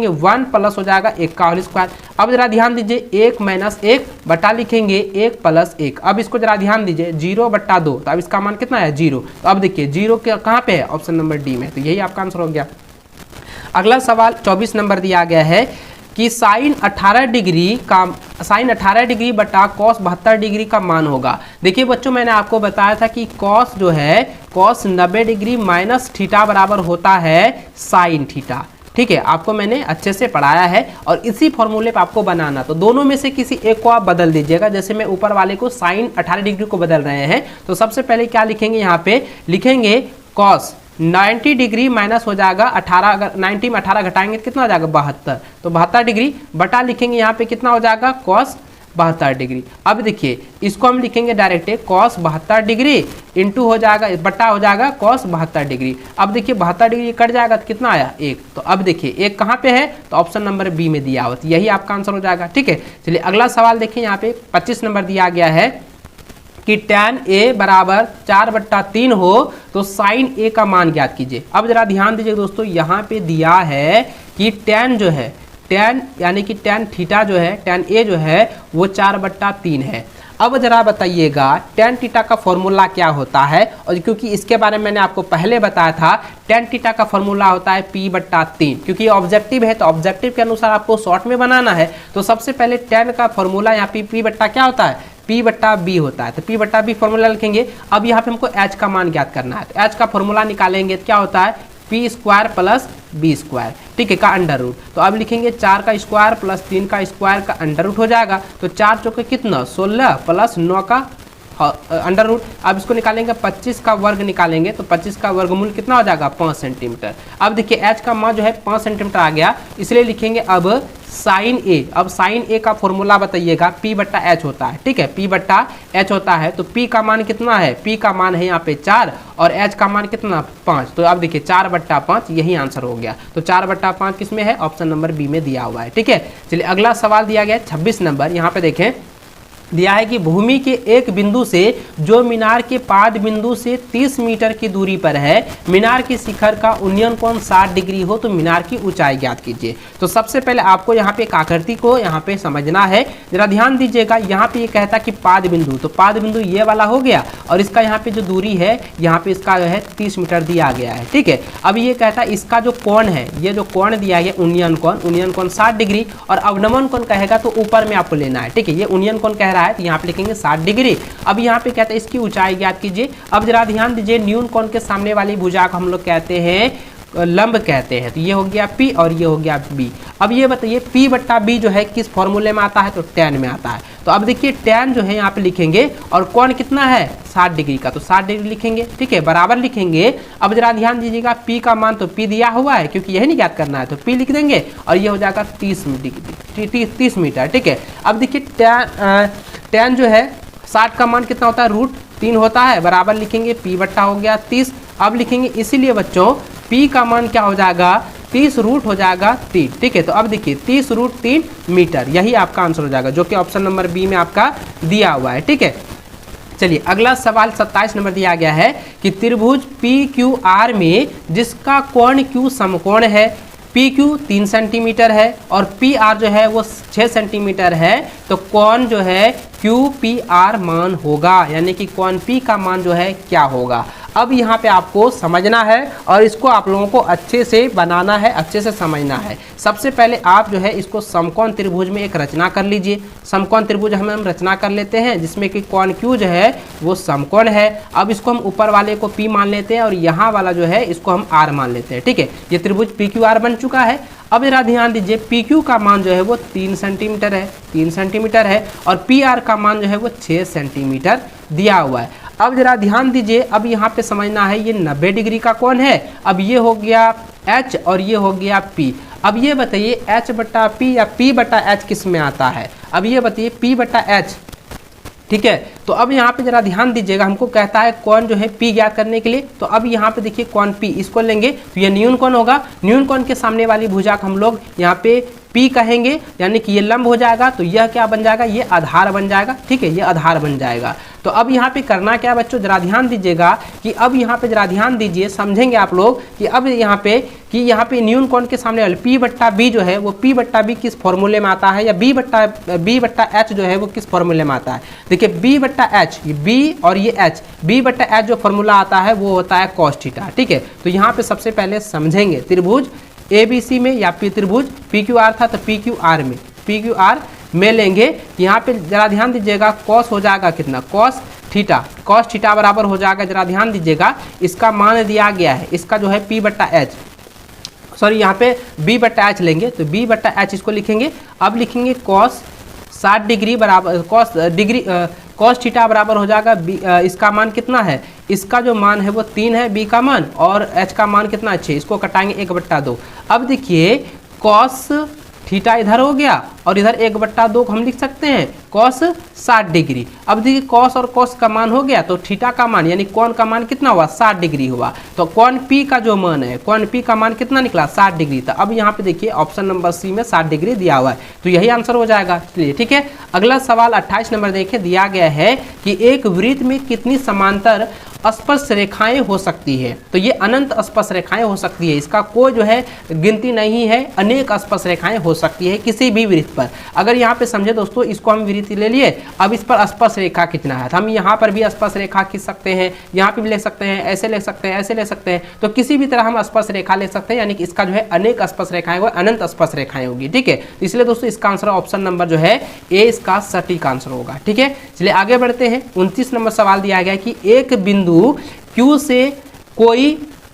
Speaker 1: 1 प्लस हो जाएगा 1 का होल स्क्वायर। अब जरा ध्यान दीजिए, 1 - 1 बटा लिखेंगे 1 + 1। अब इसको जरा ध्यान दीजिए, 0/2, तो अब इसका मान कितना है 0। तो अब देखिए 0 कहाँ पे है, ऑप्शन नंबर डी में, तो यही आपका आंसर हो गया। अगला सवाल 24 नंबर दिया गया है कि साइन 18 डिग्री बटा कॉस 72 डिग्री का मान होगा। देखिए बच्चों मैंने आपको बताया था कि कॉस जो है कॉस 90 डिग्री माइनस थीटा बराबर होता है साइन थीटा। ठीक है, आपको मैंने अच्छे से पढ़ाया है और इसी फॉर्मूले पे आपको बनाना, तो दोनों में से किसी एक को आप बदल दीजिएगा। जैसे मैं ऊपर वाले को साइन 18 डिग्री को बदल रहे हैं, तो सबसे पहले क्या लिखेंगे, यहाँ पे लिखेंगे कॉस 90 डिग्री माइनस हो जाएगा 18, अगर 90 में 18 घटाएंगे तो कितना हो जाएगा 72, तो 72 डिग्री बटा लिखेंगे यहाँ पे कितना हो जाएगा कॉस 72 डिग्री। अब देखिए इसको हम लिखेंगे डायरेक्ट कॉस 72 डिग्री इंटू हो जाएगा बटा हो जाएगा कॉस 72 डिग्री। अब देखिए 72 डिग्री कट जाएगा तो कितना आया 1, तो अब देखिए 1 कहाँ पे है, तो ऑप्शन नंबर बी में दिया हुआ, यही आपका आंसर हो जाएगा। ठीक है, चलिए अगला सवाल देखिए, यहाँ पे 25 नंबर दिया गया है कि tan a बराबर 4/3 हो तो sin a का मान ज्ञात कीजिए। अब जरा ध्यान दीजिए दोस्तों, यहाँ पे दिया है कि tan जो है tan यानी कि tan थीटा जो है tan a जो है वो 4/3 है। अब जरा बताइएगा tan थीटा का फॉर्मूला क्या होता है, और क्योंकि इसके बारे में मैंने आपको पहले बताया था, tan थीटा का फॉर्मूला होता है p/3, क्योंकि ऑब्जेक्टिव है तो ऑब्जेक्टिव के अनुसार आपको शॉर्ट में बनाना है। तो सबसे पहले tan का फॉर्मूला यहाँ पे p/ क्या होता है, p/b होता है, तो p/b फॉर्मूला लिखेंगे। अब यहाँ पे हमको h का मान ज्ञात करना है, तो h का फॉर्मूला निकालेंगे तो क्या होता है p² + b², ठीक है, का अंडर रूट। तो अब लिखेंगे 4 का स्क्वायर प्लस 3 का स्क्वायर का अंडर रूट हो जाएगा, तो 4 चौके कितना 16 प्लस 9 का अंडर रूट। अब इसको निकालेंगे 25 का वर्ग निकालेंगे, तो 25 का वर्गमूल कितना हो जाएगा 5 सेंटीमीटर। अब देखिए h का मान जो है 5 सेंटीमीटर आ गया, इसलिए लिखेंगे अब साइन a। अब साइन a का फॉर्मूला बताइएगा, p/h होता है। ठीक है, p/h होता है, तो p का मान कितना है, p का मान है यहाँ पे 4 और h का मान कितना 5, तो अब देखिए 4/5 यही आंसर हो गया। तो 4/5 किस में है, ऑप्शन नंबर बी में दिया हुआ है। ठीक है, चलिए अगला सवाल दिया गया 26 नंबर, यहाँ पे देखें दिया है कि भूमि के एक बिंदु से जो मीनार के पाद बिंदु से 30 मीटर की दूरी पर है, मीनार के शिखर का उन्नयन कोण 60 डिग्री हो तो मीनार की ऊंचाई ज्ञात कीजिए। तो सबसे पहले आपको यहाँ पे एक आकृति को यहाँ पे समझना है, जरा ध्यान दीजिएगा। यहाँ पे ये कहता कि पाद बिंदु, तो पाद बिंदु ये वाला हो गया और इसका यहाँ पे जो दूरी है यहाँ पे इसका जो है 30 मीटर दिया गया है। ठीक है, अब ये कहता है इसका जो कोण है, ये जो कोण दिया गया उन्नयन कोण 60 डिग्री और अवनमन कोण कहेगा तो ऊपर में आपको लेना है। ठीक है, ये उन्नयन कोण कह रहा है तो यहाँ पे लिखेंगे 60 डिग्री। अब यहाँ पे कहते हैं इसकी ऊंचाई ज्ञात कीजिए। अब जरा ध्यान दीजिए, न्यून कोण के सामने वाली भुजा को हम लोग कहते हैं लंब कहते हैं। तो ये हो गया P और ये हो गया B। अब ये बताइए P बट्टा B जो है किस फॉर्मूले में आता है, तो tan में आता है। तो अब देखिए tan जो है यहाँ पे लिखेंगे और कोण कितना है 60 डिग्री का, तो 60 डिग्री लिखेंगे, ठीक है, बराबर लिखेंगे। अब जरा ध्यान दीजिएगा P का मान तो P दिया हुआ है क्योंकि यही नहीं ज्ञात करना है, तो P लिख देंगे और ये हो जाएगा 30 मीटर, ठीक है। अब देखिए tan जो है 60 का मान कितना होता है √3 होता है, बराबर लिखेंगे P बट्टा हो गया 30। अब लिखेंगे इसीलिए बच्चों P का मान क्या हो जाएगा 30 रूट हो जाएगा 3, ठीक है। तो अब देखिए 30 √3 मीटर, यही आपका आंसर हो जाएगा जो कि ऑप्शन नंबर बी में आपका दिया हुआ है, ठीक है। चलिए अगला सवाल 27 नंबर दिया गया है कि त्रिभुज PQR में जिसका कोण Q समकोण है, PQ 3 सेंटीमीटर है और PR जो है वो 6 सेंटीमीटर है, तो कोण जो है QPR मान होगा, यानी कि कोण P का मान जो है क्या होगा। अब यहाँ पे आपको समझना है और इसको आप लोगों को अच्छे से बनाना है, अच्छे से समझना है। सबसे पहले आप जो है इसको समकोण त्रिभुज में एक रचना कर लीजिए। समकोण त्रिभुज हम रचना कर लेते हैं जिसमें कि कोण Q जो है वो समकोण है। अब इसको हम ऊपर वाले को P मान लेते हैं और यहाँ वाला जो है इसको हम R मान लेते हैं, ठीक है। ये त्रिभुज PQR बन चुका है। अब जरा ध्यान दीजिए PQ का मान जो है वो 3 सेंटीमीटर है और PR का मान जो है वो 6 सेंटीमीटर दिया हुआ है। अब जरा ध्यान दीजिए, अब यहाँ पे समझना है ये 90 डिग्री का कोण है। अब ये हो गया H और ये हो गया P। अब ये बताइए H बट्टा P या P बट्टा H किस में आता है, अब ये बताइए P बट्टा H, ठीक है। तो अब यहाँ पे जरा ध्यान दीजिएगा, हमको कहता है कोण जो है P ज्ञात करने के लिए। तो अब यहाँ पे देखिए कोण P, इसको लेंगे तो ये न्यून कोण होगा। न्यून कोण के सामने वाली भुजा को हम लोग यहाँ पे P कहेंगे, यानी कि ये लंब हो जाएगा। तो यह क्या बन जाएगा, ये आधार बन जाएगा, ठीक है, ये आधार बन जाएगा। तो अब यहाँ पे करना क्या है बच्चों, जरा ध्यान दीजिएगा कि अब यहाँ पे जरा ध्यान दीजिए, समझेंगे आप लोग कि अब यहाँ पे न्यून कोण के सामने वाले P बट्टा B जो है वो P बट्टा B किस फॉर्मूले में आता है, या B बट्टा H जो है वो किस फॉर्मूले में आता है। देखिए B बट्टा H, ये B और ये H, B बट्टा H जो फॉर्मूला आता है वो होता है cos थीटा, ठीक है। तो यहाँ पे सबसे पहले समझेंगे त्रिभुज ABC में या त्रिभुज PQR था तो PQR में लेंगे। यहाँ पे जरा ध्यान दीजिएगा cos हो जाएगा कितना, cos थीटा बराबर हो जाएगा, जरा ध्यान दीजिएगा इसका मान दिया गया है, इसका जो है P बट्टा H, सॉरी यहाँ पे B बट्टा H लेंगे तो B बट्टा H इसको लिखेंगे। अब लिखेंगे cos 60 डिग्री बराबर cos थीटा बराबर हो जाएगा इसका मान कितना है, इसका जो मान है वो 3 है B का मान, और H का मान कितना है 6, इसको कटाएंगे 1/2। अब देखिए cos थीटा इधर हो गया और इधर 1/2 को हम लिख सकते हैं cos 60 डिग्री। अब देखिए cos और cos का मान हो गया तो थीटा का मान यानी कोण का मान कितना हुआ 60 डिग्री हुआ। तो कोण P का जो मान है, कोण P का मान कितना निकला 60 डिग्री। तो अब यहाँ पे देखिए ऑप्शन नंबर सी में 60 डिग्री दिया हुआ है, तो यही आंसर हो जाएगा। चलिए ठीक है, अगला सवाल 28 नंबर देखिए, दिया गया है कि एक वृत्त में कितनी समांतर स्पर्श रेखाएं हो सकती है। तो ये अनंत स्पर्श रेखाएं हो सकती है, इसका कोई जो है गिनती नहीं है, अनेक स्पर्श रेखाएं हो सकती है किसी भी वृत्त पर। अगर यहाँ पे समझे दोस्तों, इसको हम वृत्त ले लिए, अब इस पर स्पर्श रेखा कितना है, तो हम यहाँ पर भी स्पर्श रेखा खींच सकते हैं, यहाँ पे भी ले सकते हैं, ऐसे ले सकते हैं, ऐसे ले सकते हैं, तो किसी भी तरह हम स्पर्श रेखा ले सकते हैं, यानी कि इसका जो है अनेक स्पर्श रेखाएं होगी, अनंत स्पर्श रेखाएं होगी। ठीक है, तो इसलिए दोस्तों इसका आंसर ऑप्शन नंबर जो है ए इसका सटीक आंसर होगा। ठीक है, चलिए आगे बढ़ते हैं। 29 नंबर सवाल दिया गया कि एक बिंदु Q से कोई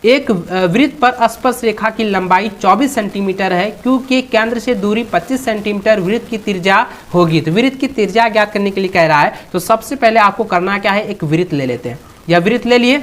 Speaker 1: एक वृत्त पर स्पर्श रेखा की लंबाई 24 सेंटीमीटर है, Q के केंद्र से दूरी 25 सेंटीमीटर वृत्त की त्रिज्या होगी। तो वृत्त की त्रिज्या ज्ञात करने के लिए कह रहा है, तो सबसे पहले आपको करना क्या है, एक वृत्त ले लेते हैं, या वृत्त ले लिए।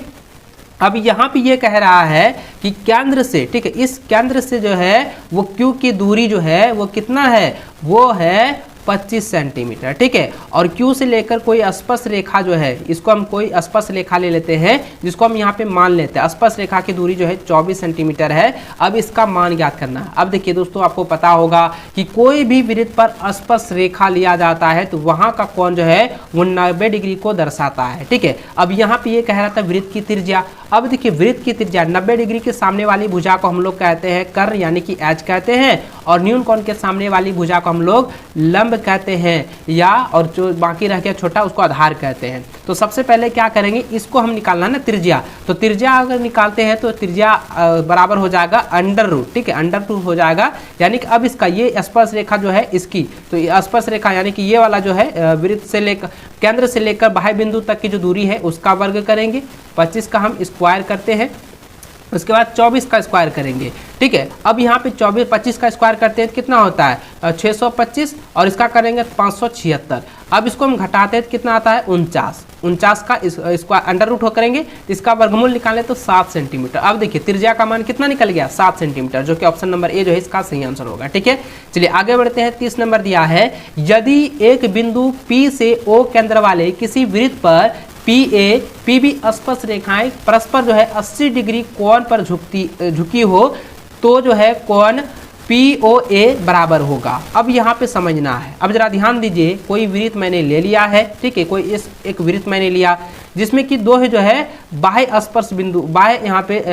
Speaker 1: अब यहाँ पे ये कह रहा है कि केंद्र से, ठीक है, इस केंद्र से जो है वो Q की दूरी जो है वो कितना है, वो है 25 सेंटीमीटर। ठीक है, और Q से लेकर कोई स्पर्श रेखा जो है, इसको हम कोई स्पर्श रेखा ले लेते हैं, जिसको हम यहाँ पे मान लेते हैं स्पर्श रेखा की दूरी जो है 24 सेंटीमीटर है। अब इसका मान ज्ञात करना है। अब देखिए दोस्तों, आपको पता होगा कि कोई भी वृत्त पर स्पर्श रेखा लिया जाता है तो वहाँ का कोण जो है वो 90 डिग्री को दर्शाता है। ठीक है, अब यहाँ पे ये कह रहा था वृत्त की त्रिज्या। अब देखिए वृत्त की त्रिज्या 90 डिग्री के सामने वाली भुजा को हम लोग कहते हैं कर्ण, यानी कि एच कहते हैं, और न्यून कोण के सामने वाली भुजा को हम लोग लंब कहते हैं, या और जो बाकी रह गया छोटा उसको आधार कहते हैं। तो सबसे पहले क्या करेंगे, इसको हम निकालना है ना त्रिज्या। तो त्रिज्या अगर निकालते हैं तो त्रिज्या बराबर हो जाएगा √। ठीक है, √2 हो जाएगा, यानी कि अब इसका ये स्पर्श रेखा जो है इसकी, तो ये स्पर्श रेखा यानी कि ये वाला जो है वृत्त से लेकर केंद्र से लेकर बाह्य बिंदु तक की जो दूरी है उसका वर्ग करेंगे, 25 का हम स्क्वायर करते हैं, उसके बाद 24 का स्क्वायर करेंगे, ठीक है। अब यहाँ पे 25 का स्क्वायर करते हैं तो कितना होता है 625, और इसका करेंगे 576। अब इसको हम घटाते हैं तो कितना आता है 49 का स्क्वायर अंडर रूट हो करेंगे तो इसका वर्गमूल निकालें तो 7 सेंटीमीटर। अब देखिए त्रिज्या का मान कितना निकल गया 7 सेंटीमीटर, जो कि ऑप्शन नंबर ए जो है इसका सही आंसर होगा, ठीक है। चलिए आगे बढ़ते हैं। 30 नंबर दिया है, यदि एक बिंदु P से O केंद्र वाले किसी वृत्त पर PA PB स्पर्श रेखाएं परस्पर जो है 80 डिग्री कोण पर झुकी हो तो जो है कोण POA बराबर होगा। अब यहाँ पे समझना है, अब जरा ध्यान दीजिए, कोई वृत्त मैंने ले लिया है, ठीक है, कोई इस एक वृत्त मैंने लिया जिसमें कि दो है जो है बाह्य स्पर्श बिंदु, बाह्य यहाँ पे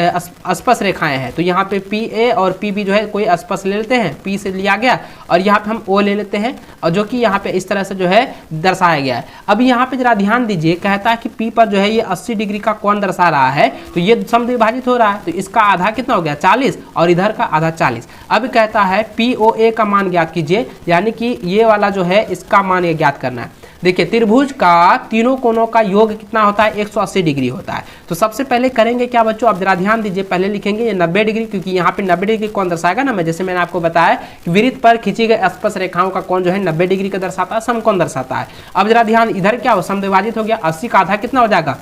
Speaker 1: स्पर्श रेखाएं हैं। तो यहाँ पे PA और PB जो है कोई स्पर्श ले लेते हैं, P से लिया गया, और यहाँ पे हम O ले लेते हैं, और जो कि यहाँ पे इस तरह से जो है दर्शाया गया है। अब यहाँ पे जरा ध्यान दीजिए, कहता है कि P पर जो है ये 80 डिग्री का कोण दर्शा रहा है, तो ये समद्विभाजित हो रहा है, तो इसका आधा कितना हो गया 40, और इधर का आधा 40। अब कहता है POA का मान ज्ञात कीजिए, यानी कि ये वाला जो है इसका मान ये ज्ञात करना है। देखिए त्रिभुज का तीनों कोणों का योग कितना होता है 180 डिग्री होता है। तो सबसे पहले करेंगे क्या बच्चों, अब जरा ध्यान दीजिए, पहले लिखेंगे ये 90 डिग्री, क्योंकि यहाँ पे 90 डिग्री कौन दर्शाएगा ना, मैं जैसे मैंने आपको बताया कि वृत्त पर खींची गई स्पर्श रेखाओं का कोण जो है 90 डिग्री का दर्शाता है, समकोण दर्शाता है। अब जरा ध्यान, इधर क्या हो समद्विभाजित हो गया, 80 का आधा कितना हो जाएगा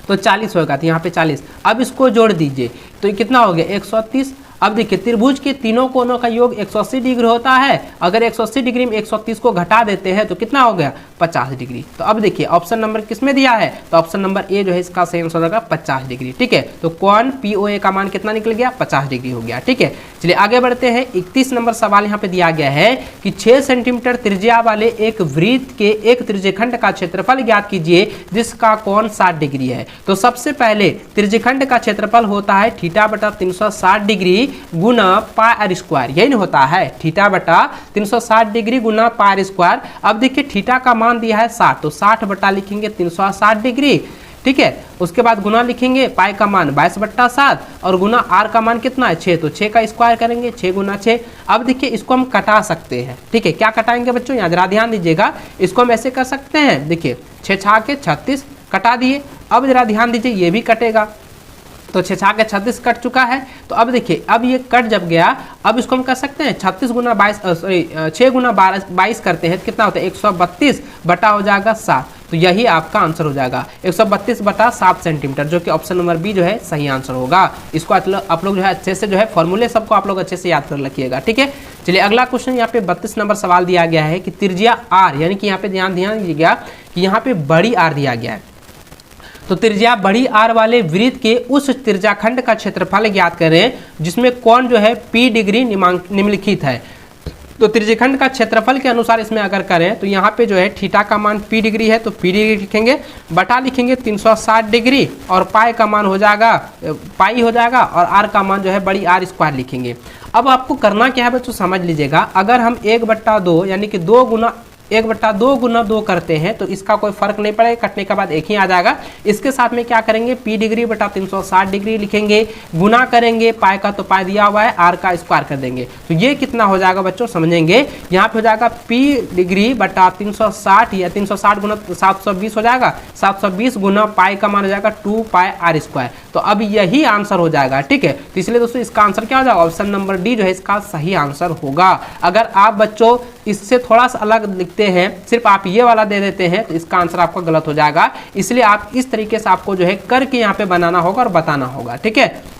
Speaker 1: तो 40 होगा, तो यहाँ पे 40। अब इसको जोड़ दीजिए तो ये कितना हो गया 130। अब देखिए त्रिभुज के तीनों कोणों का योग 180 डिग्री होता है, अगर 180 डिग्री में 130 को घटा देते हैं तो कितना हो गया 50 डिग्री। तो अब देखिए ऑप्शन नंबर किसमें दिया है, तो ऑप्शन नंबर ए जो है इसका सही आंसर होगा 50 डिग्री, ठीक है। तो कोण POA का मान कितना निकल गया 50 डिग्री हो गया, ठीक है। चलिए आगे बढ़ते हैं। 31 नंबर सवाल यहाँ पे दिया गया है कि 6 सेंटीमीटर त्रिज्या वाले एक वृत्त के एक त्रिज्यखंड का क्षेत्रफल ज्ञात कीजिए जिसका कोण 60 डिग्री है। तो सबसे पहले त्रिज्यखंड का क्षेत्रफल होता है थीटा बटा 360 डिग्री गुना पाई आर स्क्वायर, यही नहीं होता है थीटा बटा 360 डिग्री गुना पाई आर स्क्वायर। अब देखिए थीटा का मान दिया है 60, तो 60 बटा लिखेंगे 360 डिग्री, ठीक है। उसके बाद गुना लिखेंगे पाई का मान 22/7 और गुना आर का मान कितना है 6, तो 6 का स्क्वायर करेंगे 6 गुना 6। अब देखिए इसको हम कटा सकते हैं, ठीक है। क्या कटाएंगे बच्चों, यहाँ जरा ध्यान दीजिएगा, इसको हम ऐसे कर सकते हैं, देखिए 6 छा के 36 कटा दिए। अब जरा ध्यान दीजिए ये भी कटेगा, तो 6 छा के 36 कट चुका है। तो अब देखिए अब ये कट जब गया, अब इसको हम कर सकते हैं 36 गुना 22 6 गुना 22 करते हैं, कितना होता है 132 बटा हो जाएगा 7। तो यही आपका आंसर हो जाएगा 132 बटा 7 सेंटीमीटर, जो कि ऑप्शन नंबर बी जो है सही आंसर होगा। इसको आप लोग जो है अच्छे से जो है फॉर्मूले सबको आप लोग अच्छे से याद कर रखिएगा, ठीक है। चलिए अगला क्वेश्चन यहाँ पे 32 नंबर सवाल दिया गया है कि त्रिज्या R, यानी कि यहाँ पे ध्यान दीजिएगा कि यहाँ पे बड़ी R दिया गया है। तो त्रिज्या बड़ी R वाले वृत्त के उस त्रिज्याखंड का क्षेत्रफल ज्ञात करें जिसमें कोण जो है P डिग्री निम्नलिखित है। तो त्रिज्यखंड का क्षेत्रफल के अनुसार इसमें अगर करें तो यहाँ पे जो है थीटा का मान P डिग्री है, तो P डिग्री लिखेंगे, बटा लिखेंगे 360 डिग्री, और पाई का मान हो जाएगा पाई हो जाएगा, और R का मान जो है बड़ी R स्क्वायर लिखेंगे। अब आपको करना क्या है बच्चों समझ लीजिएगा, अगर हम 1/2 यानी कि 1/2 गुना 2 करते हैं तो इसका कोई फर्क नहीं पड़ेगा, कटने के बाद एक ही आ जाएगा। इसके साथ में क्या करेंगे P डिग्री बटा 360 डिग्री लिखेंगे, गुना करेंगे पाई का, तो पाई दिया हुआ है, R का स्क्वायर कर देंगे। तो ये कितना हो जाएगा बच्चों समझेंगे, यहाँ पे हो जाएगा P डिग्री बटा 360 या 360 गुना 720 हो जाएगा, 720 गुना पाई का मान हो जाएगा 2 पाई R स्क्वायर। तो अब यही आंसर हो जाएगा, ठीक है। तो इसलिए दोस्तों इसका आंसर क्या हो जाएगा, ऑप्शन नंबर डी जो है इसका सही आंसर होगा। अगर आप बच्चों इससे थोड़ा सा अलग लिखते हैं, सिर्फ आप ये वाला दे देते हैं, तो इसका आंसर आपका गलत हो जाएगा। इसलिए आप इस तरीके से आपको जो है करके यहाँ पे बनाना होगा और बताना होगा, ठीक है।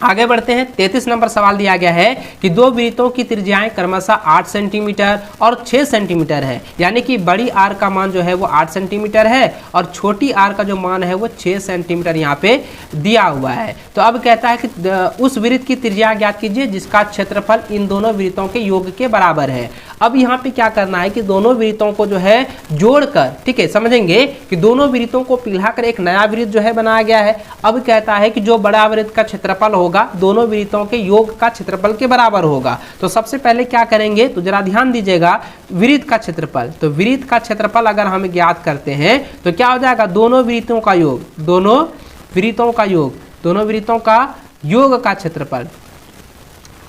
Speaker 1: आगे बढ़ते हैं। 33 नंबर सवाल दिया गया है कि दो वृत्तों की त्रिज्याएं क्रमशः 8 सेंटीमीटर और 6 सेंटीमीटर है, यानी कि बड़ी आर का मान जो है वो 8 सेंटीमीटर है और छोटी आर का जो मान है वो 6 सेंटीमीटर यहाँ पे दिया हुआ है। तो अब कहता है कि उस वृत्त की त्रिज्या ज्ञात कीजिए जिसका क्षेत्रफल इन दोनों वृत्तों के योग के बराबर है। अब यहाँ पे क्या करना है कि दोनों वृत्तों को जो है जोड़कर, ठीक है, समझेंगे कि दोनों वृत्तों को पिघलाकर एक नया वृत्त जो है बनाया गया है। अब कहता है कि जो बड़ा वृत्त का क्षेत्रफल होगा दोनों वृत्तों के योग का क्षेत्रफल के बराबर होगा। तो सबसे पहले क्या करेंगे, तो जरा ध्यान दीजिएगा, वृत्त का क्षेत्रफल, तो वृत्त का क्षेत्रफल अगर हम ज्ञात करते हैं तो क्या हो जाएगा, दोनों वृत्तों का योग, दोनों वृत्तों का योग का क्षेत्रफल,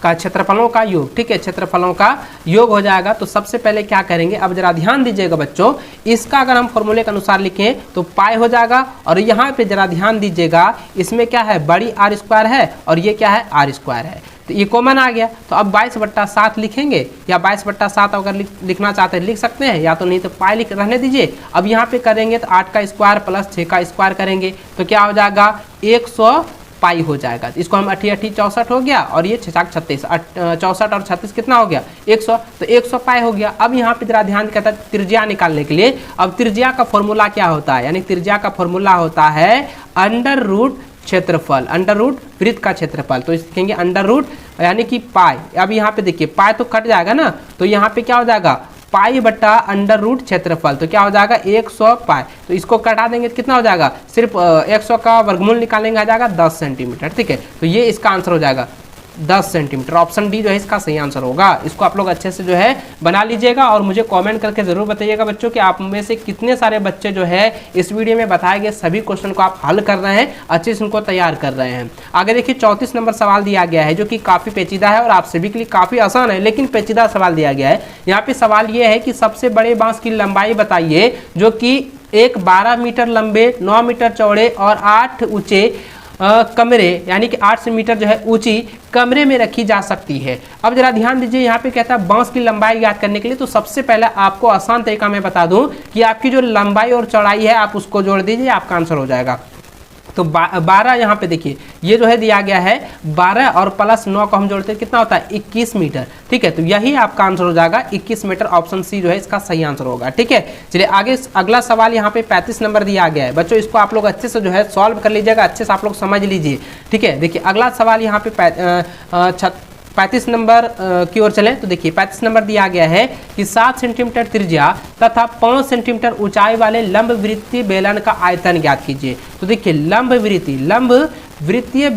Speaker 1: का क्षेत्रफलों का योग, ठीक है, क्षेत्रफलों का योग हो जाएगा। तो सबसे पहले क्या करेंगे, अब जरा ध्यान दीजिएगा बच्चों, इसका अगर हम फॉर्मूले के अनुसार लिखें तो पाई हो जाएगा, और यहाँ पे जरा ध्यान दीजिएगा, इसमें क्या है, बड़ी आर स्क्वायर है और ये क्या है, आर स्क्वायर है, तो ये कॉमन आ गया। तो अब 22/7 लिखेंगे, या 22/7 अगर लिखना चाहते हैं लिख सकते हैं, या तो नहीं तो पाई लिख रहने दीजिए। अब यहाँ पे करेंगे तो 8 का स्क्वायर प्लस 6 का स्क्वायर करेंगे तो क्या हो जाएगा, 100 पाई हो जाएगा। इसको हम 8 8 64 हो गया, और ये 6 36, 64 और 36 कितना हो गया, 100, तो 100 पाई हो गया। अब यहाँ पे जरा ध्यान कहता है त्रिज्या निकालने के लिए, अब त्रिज्या का फॉर्मूला क्या होता है, यानी त्रिज्या का फॉर्मूला होता है अंडर रूट क्षेत्रफल, अंडर रूट वृत्त का क्षेत्रफल, तो लिखेंगे अंडर रूट यानी कि पाई। अब यहाँ पे देखिए पाई तो कट जाएगा ना, तो यहाँ पे क्या हो जाएगा, पाई बटा अंडर रूट क्षेत्रफल, तो क्या हो जाएगा 100 पाई। तो इसको कटा देंगे तो कितना हो जाएगा, सिर्फ 100 का वर्गमूल निकालेंगे आ जाएगा 10 सेंटीमीटर, ठीक है। तो ये इसका आंसर हो जाएगा 10 सेंटीमीटर, ऑप्शन डी जो है इसका सही आंसर होगा। इसको आप लोग अच्छे से जो है बना लीजिएगा, और मुझे कमेंट करके जरूर बताइएगा बच्चों कि आप में से कितने सारे बच्चे जो है इस वीडियो में बताए गए सभी क्वेश्चन को आप हल कर रहे हैं, अच्छे से उनको तैयार कर रहे हैं। आगे देखिए 34 नंबर सवाल दिया गया है, जो कि काफ़ी पेचीदा है और आप सभी के लिए काफ़ी आसान है, लेकिन पेचीदा सवाल दिया गया है। यहाँ पे सवाल ये है कि सबसे बड़े बांस की लंबाई बताइए जो कि एक 12 मीटर लंबे, 9 मीटर चौड़े और 8 ऊंचे कमरे यानी कि 8 मीटर जो है ऊंची कमरे में रखी जा सकती है। अब जरा ध्यान दीजिए, यहाँ पे कहता है बांस की लंबाई ज्ञात करने के लिए, तो सबसे पहले आपको आसान तरीका मैं बता दूं कि आपकी जो लंबाई और चौड़ाई है आप उसको जोड़ दीजिए, आपका आंसर हो जाएगा। तो 12 यहाँ पे देखिए ये जो है दिया गया है 12 और प्लस 9 को हम जोड़ते हैं कितना होता है 21 मीटर, ठीक है। तो यही आपका आंसर हो जाएगा 21 मीटर, ऑप्शन सी जो है इसका सही आंसर होगा, ठीक है। चलिए आगे अगला सवाल यहाँ पे 35 नंबर दिया गया है बच्चों, इसको आप लोग अच्छे से जो है सॉल्व कर लीजिएगा, अच्छे से आप लोग समझ लीजिए, ठीक है। देखिए अगला सवाल यहाँ पे 35 नंबर की ओर चलें तो देखिए 35 नंबर दिया गया है कि 7 सेंटीमीटर त्रिज्या तथा 5 सेंटीमीटर ऊंचाई वाले लंब वृत्तीय बेलन का आयतन ज्ञात कीजिए। तो देखिए लंब वृत्तीय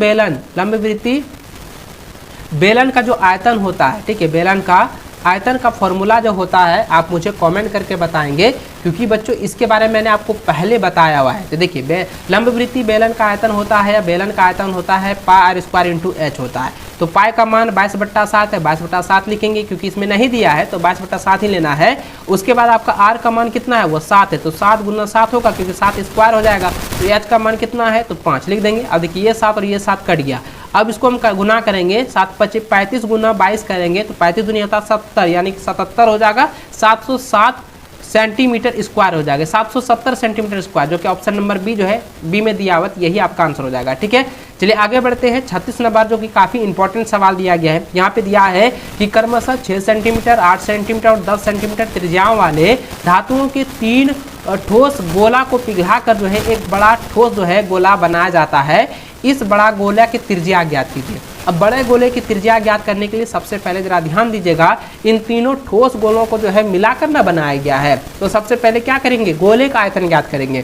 Speaker 1: बेलन का जो आयतन होता है, ठीक है, बेलन का आयतन का फॉर्मूला जो होता है आप मुझे कमेंट करके बताएंगे, क्योंकि बच्चों इसके बारे में मैंने आपको पहले बताया हुआ है। तो देखिए लंबवृत्तीय बेलन का आयतन होता है, या बेलन का आयतन होता है पाई आर स्क्वायर इंटू एच होता है। तो पाई का मान 22/7 है, 22/7 लिखेंगे, क्योंकि इसमें नहीं दिया है तो 22/7 ही लेना है। उसके बाद आपका आर का मान कितना है, वो 7 है, तो 7 गुना 7 होगा, क्योंकि 7 स्क्वायर हो जाएगा। तो एच का मान कितना है, तो 5 लिख देंगे। अब देखिए ये 7 और ये 7 कट गया, अब इसको हम गुना करेंगे, 7 × 35 गुना 22 करेंगे तो 35 दूनी होता 70, यानी कि 77 हो जाएगा, 707 सेंटीमीटर स्क्वायर हो जाएगा, 770 सेंटीमीटर स्क्वायर, जो कि ऑप्शन नंबर बी जो है बी में दिया हुआ, यही आपका आंसर हो जाएगा, ठीक है। चलिए आगे बढ़ते हैं 36 नंबर, जो कि काफ़ी इंपॉर्टेंट सवाल दिया गया है। यहाँ पे दिया है कि क्रमशः 6 सेंटीमीटर, 8 सेंटीमीटर और 10 सेंटीमीटर त्रिज्याओं वाले धातुओं के 3 ठोस गोला को पिघलाकर जो है एक बड़ा ठोस जो है गोला बनाया जाता है। इस बड़ा गोला की त्रिज्या ज्ञात कीजिए। अब बड़े गोले की त्रिज्या ज्ञात करने के लिए सबसे पहले जरा ध्यान दीजिएगा, इन तीनों ठोस गोलों को जो है मिलाकर ना बनाया गया है। तो सबसे पहले क्या करेंगे, गोले का आयतन ज्ञात करेंगे।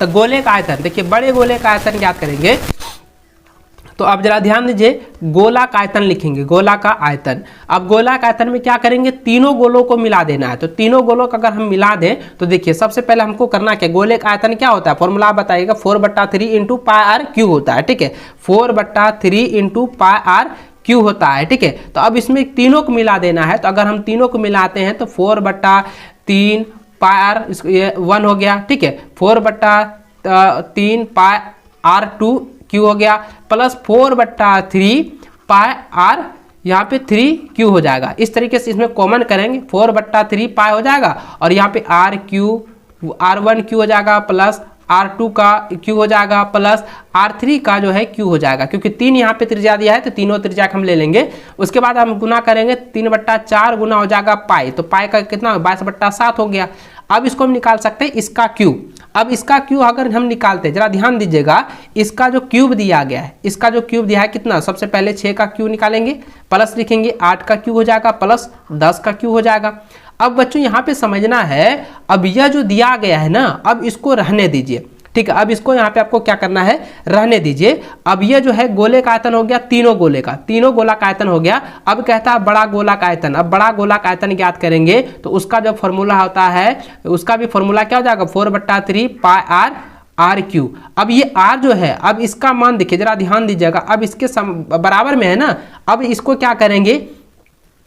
Speaker 1: तो गोले का आयतन देखिए, बड़े गोले का आयतन ज्ञात करेंगे, तो अब जरा ध्यान दीजिए, गोला का आयतन लिखेंगे, गोला का आयतन। अब गोला का आयतन में क्या करेंगे, तीनों गोलों को मिला देना है। तो तीनों गोलों को अगर हम मिला दें तो देखिए सबसे पहले हमको करना क्या, गोले का आयतन क्या होता है, फॉर्मूला बताइएगा, 4/3 इंटू पाई आर क्यू होता है, ठीक है, 4/3 इंटू पाई आर क्यू होता है, ठीक है। तो अब इसमें तीनों को मिला देना है, तो अगर हम तीनों को मिलाते हैं तो 4/3 पाई आर 1 हो गया, ठीक है, 4/3 पाई आर 2 क्यू हो गया, प्लस 4/3 पाई आर यहाँ पे 3 क्यू हो जाएगा। इस तरीके से इसमें कॉमन करेंगे, 4/3 पाई हो जाएगा, और यहाँ पे R1 क्यू हो जाएगा, प्लस R2 का क्यू हो जाएगा, प्लस R3 का जो है क्यू हो जाएगा, क्योंकि 3 यहाँ पे त्रिज्या दिया है तो तीनों त्रिज्या हम ले लेंगे। उसके बाद हम गुना करेंगे, 3/4 गुना हो जाएगा पाई, तो पाई का कितना 22/7 हो गया। अब इसको हम निकाल सकते हैं इसका क्यू। अब इसका क्यूब अगर हम निकालते हैं, जरा ध्यान दीजिएगा, इसका जो क्यूब दिया गया है, इसका जो क्यूब दिया है कितना, सबसे पहले 6 का क्यूब निकालेंगे, प्लस लिखेंगे 8 का क्यूब हो जाएगा, प्लस 10 का क्यूब हो जाएगा। अब बच्चों यहाँ पे समझना है, अब यह जो दिया गया है ना, अब इसको रहने दीजिए, ठीक है। अब इसको यहाँ पे आपको क्या करना है, रहने दीजिए। अब ये जो है गोले का आयतन हो गया, तीनों गोला का आयतन हो गया। अब कहता है बड़ा गोला का आयतन, अब बड़ा गोला का आयतन ज्ञात करेंगे तो उसका जो फॉर्मूला होता है, उसका भी फॉर्मूला क्या हो जाएगा, 4/3 पाई आर
Speaker 2: आर क्यू। अब ये आर जो है, अब इसका मान देखिए जरा ध्यान दीजिएगा, अब इसके बराबर में है ना, अब इसको क्या करेंगे,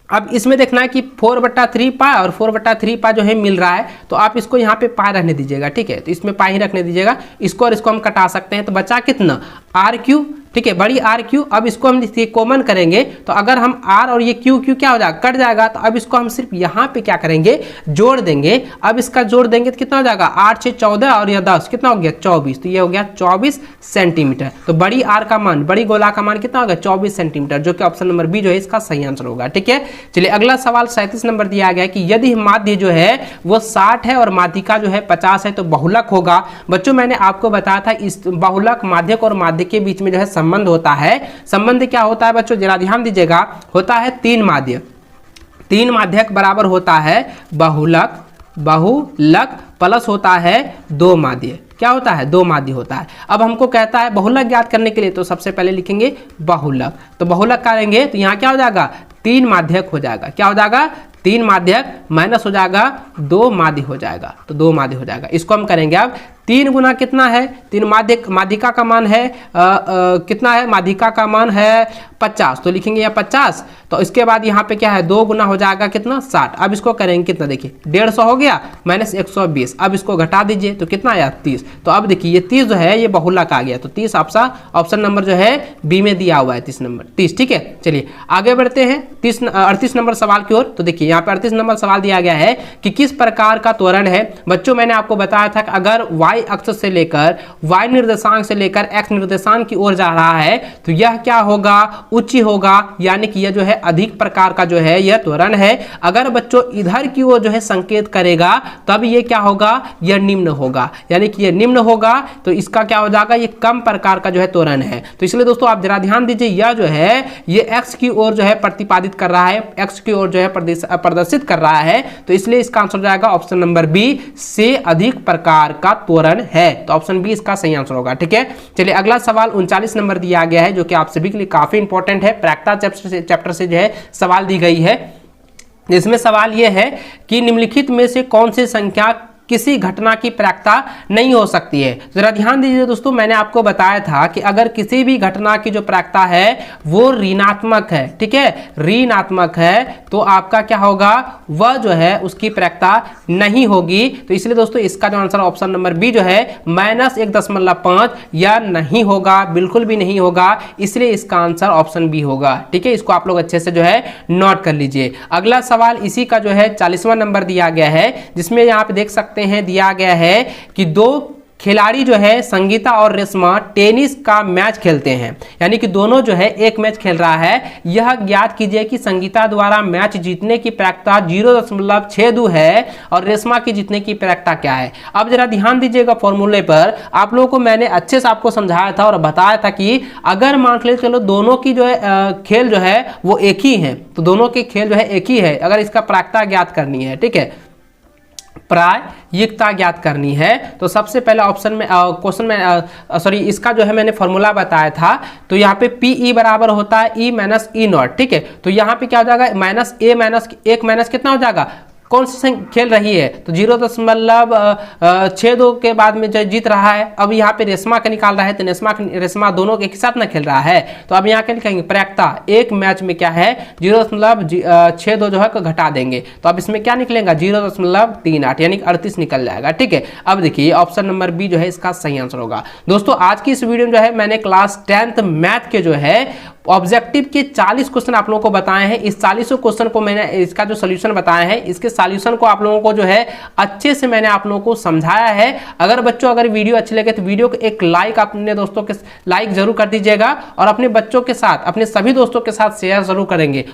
Speaker 2: अब इसमें देखना है कि 4/3 पाई और 4/3 पाई जो है मिल रहा है, तो आप इसको यहाँ पे पाई रहने दीजिएगा, ठीक है, तो इसमें पाई ही रखने दीजिएगा, इसको और इसको हम कटा सकते हैं, तो बचा कितना आर क्यू, ठीक है, बड़ी आर क्यू। अब इसको हम कॉमन करेंगे तो अगर हम आर और ये क्यू क्यू क्या हो जाएगा, कट जाएगा, तो अब इसको हम सिर्फ यहाँ पे क्या करेंगे, जोड़ देंगे। अब इसका जोड़ देंगे तो कितना हो जाएगा, 8 6 14 और यह 10 कितना हो गया 24, तो ये हो गया 24 सेंटीमीटर। तो बड़ी आर का मान, बड़ी गोला का मान कितना होगा 24 सेंटीमीटर, जो कि ऑप्शन नंबर बी जो है इसका सही आंसर होगा, ठीक है। चलिए अगला सवाल 37 नंबर दिया गया कि यदि माध्य जो है वो 60 है और माध्यिका जो है 50 है तो बहुलक होगा। बच्चों मैंने आपको बताया था इस बहुलक माध्यक और माध्यक के बीच में जो है संबंध होता है। संबंध क्या होता है बच्चों, जरा ध्यान दीजिएगा, होता है 3 माध्य, 3 माध्यक बराबर होता है बहुलक, बहुलक प्लस होता है 2 माध्य, क्या होता है 2 माध्य होता है। अब हमको कहता है बहुलक ज्ञात करने के लिए, तो सबसे पहले लिखेंगे बहुलक, तो बहुलक करेंगे तो यहाँ क्या हो जाएगा 3 माध्यक हो जाएगा, क्या हो जाएगा 3 माध्यक माइनस हो जाएगा 2 माध्य हो जाएगा, तो 2 माध्य हो जाएगा। इसको हम करेंगे अब 3 गुना कितना है, 3 माध्यिका का मान है कितना है, माध्यिका का मान है 50, तो लिखेंगे यहाँ 50, तो इसके बाद यहाँ पे क्या है 2 गुना हो जाएगा कितना 60। अब इसको करेंगे कितना, देखिए 150 हो गया माइनस 120, अब इसको घटा दीजिए तो कितना आया 30। तो अब देखिए ये 30 जो है ये बहुलक आ गया, तो 30 ऑप्शन नंबर जो है बी में दिया हुआ है 30 नंबर 30, ठीक है। चलिए आगे बढ़ते हैं 38 नंबर सवाल की ओर। तो देखिए यहाँ पे 38 नंबर सवाल दिया गया है कि किस प्रकार का त्वरण है। बच्चों मैंने आपको बताया था कि अगर y अक्ष से लेकर y निर्देशांक से लेकर x निर्देशांक की ओर जा रहा है तो यह क्या होगा, उच्च होगा, यानी कि यह जो है अधिक प्रकार का जो है यह त्वरण है। अगर बच्चों इधर की ओर जो है संकेत करेगा तब ये क्या होगा, यह निम्न होगा, यानी कि यह निम्न होगा, तो इसका क्या हो जाएगा, ये कम प्रकार का जो है त्वरण है। तो इसलिए दोस्तों आप जरा ध्यान दीजिए, यह जो है ये x की ओर जो है प्रतिपादित कर रहा है, x की ओर जो है प्रदर्शित कर रहा है, तो इसलिए इसका आंसर हो जाएगा ऑप्शन नंबर बी, से अधिक प्रकार का त्वरण है, तो ऑप्शन बी इसका सही आंसर होगा, ठीक है। चलिए अगला सवाल 39 नंबर दिया गया है, जो कि आप सभी के लिए काफी इंपॉर्टेंट है, प्रायिकता चैप्टर से जो है सवाल दी गई है। इसमें सवाल यह है कि निम्नलिखित में से कौन सी संख्या किसी घटना की प्रायिकता नहीं हो सकती है। जरा ध्यान दीजिए दोस्तों, मैंने आपको बताया था कि अगर किसी भी घटना की जो प्रायिकता है वो ऋणात्मक है, ठीक है, ऋणात्मक है, तो आपका क्या होगा, वह जो है उसकी प्रायिकता नहीं होगी। तो इसलिए दोस्तों इसका जो आंसर ऑप्शन नंबर बी जो है -1.5 या नहीं होगा, बिल्कुल भी नहीं होगा, इसलिए इसका आंसर ऑप्शन बी होगा, ठीक है। इसको आप लोग अच्छे से जो है नोट कर लीजिए। अगला सवाल इसी का जो है 40वां नंबर दिया गया है, जिसमें यहाँ पे देख सकते हैं दिया गया है कि 2 खिलाड़ी जो है संगीता और रेशमा टेनिस का मैच खेलते हैं, यानी कि दोनों जो है एक मैच खेल रहा है। यह ज्ञात कीजिए कि संगीता द्वारा मैच जीतने की प्रायिकता 0.62 है और रेशमा की जीतने की प्रायिकता क्या है। अब जरा ध्यान दीजिएगा फॉर्मूले पर, आप लोगों को मैंने अच्छे से आपको समझाया था और बताया था कि अगर मान के चलो दोनों की जो है खेल जो है वो एक ही है, तो दोनों के खेल जो है एक ही है, अगर इसका प्रायिकता ज्ञात करनी है, ठीक है, प्रायिकता ज्ञात करनी है, तो सबसे पहले ऑप्शन में क्वेश्चन में सॉरी इसका जो है मैंने फॉर्मूला बताया था, तो यहाँ पे PE बराबर होता है E माइनस E0, ठीक है। तो यहाँ पे क्या हो जाएगा -1 माइनस कितना हो जाएगा, कौन सी खेल रही है, तो 0.62 के बाद में जो जीत रहा है। अब यहाँ पे रेशमा का निकाल रहा है, तो रेशमा दोनों के साथ ना खेल रहा है, तो अब यहाँ क्या लिखेंगे, प्रायिकता एक मैच में क्या है 0.62 जो है को घटा देंगे, तो अब इसमें क्या निकलेगा 0.38 यानी 38 निकल जाएगा, ठीक है। अब देखिए ऑप्शन नंबर बी जो है इसका सही आंसर होगा। दोस्तों आज की इस वीडियो में जो है मैंने क्लास 10th मैथ के जो है ऑब्जेक्टिव के 40 क्वेश्चन आप लोगों को बताए हैं। इस 40 क्वेश्चन को मैंने इसका जो सोल्यूशन बताया है, इसके सॉल्यूशन को आप लोगों को जो है अच्छे से मैंने आप लोगों को समझाया है। अगर बच्चों अगर वीडियो अच्छी लगे तो वीडियो को एक लाइक अपने दोस्तों के लाइक जरूर कर दीजिएगा और अपने बच्चों के साथ, अपने सभी दोस्तों के साथ शेयर जरूर करेंगे।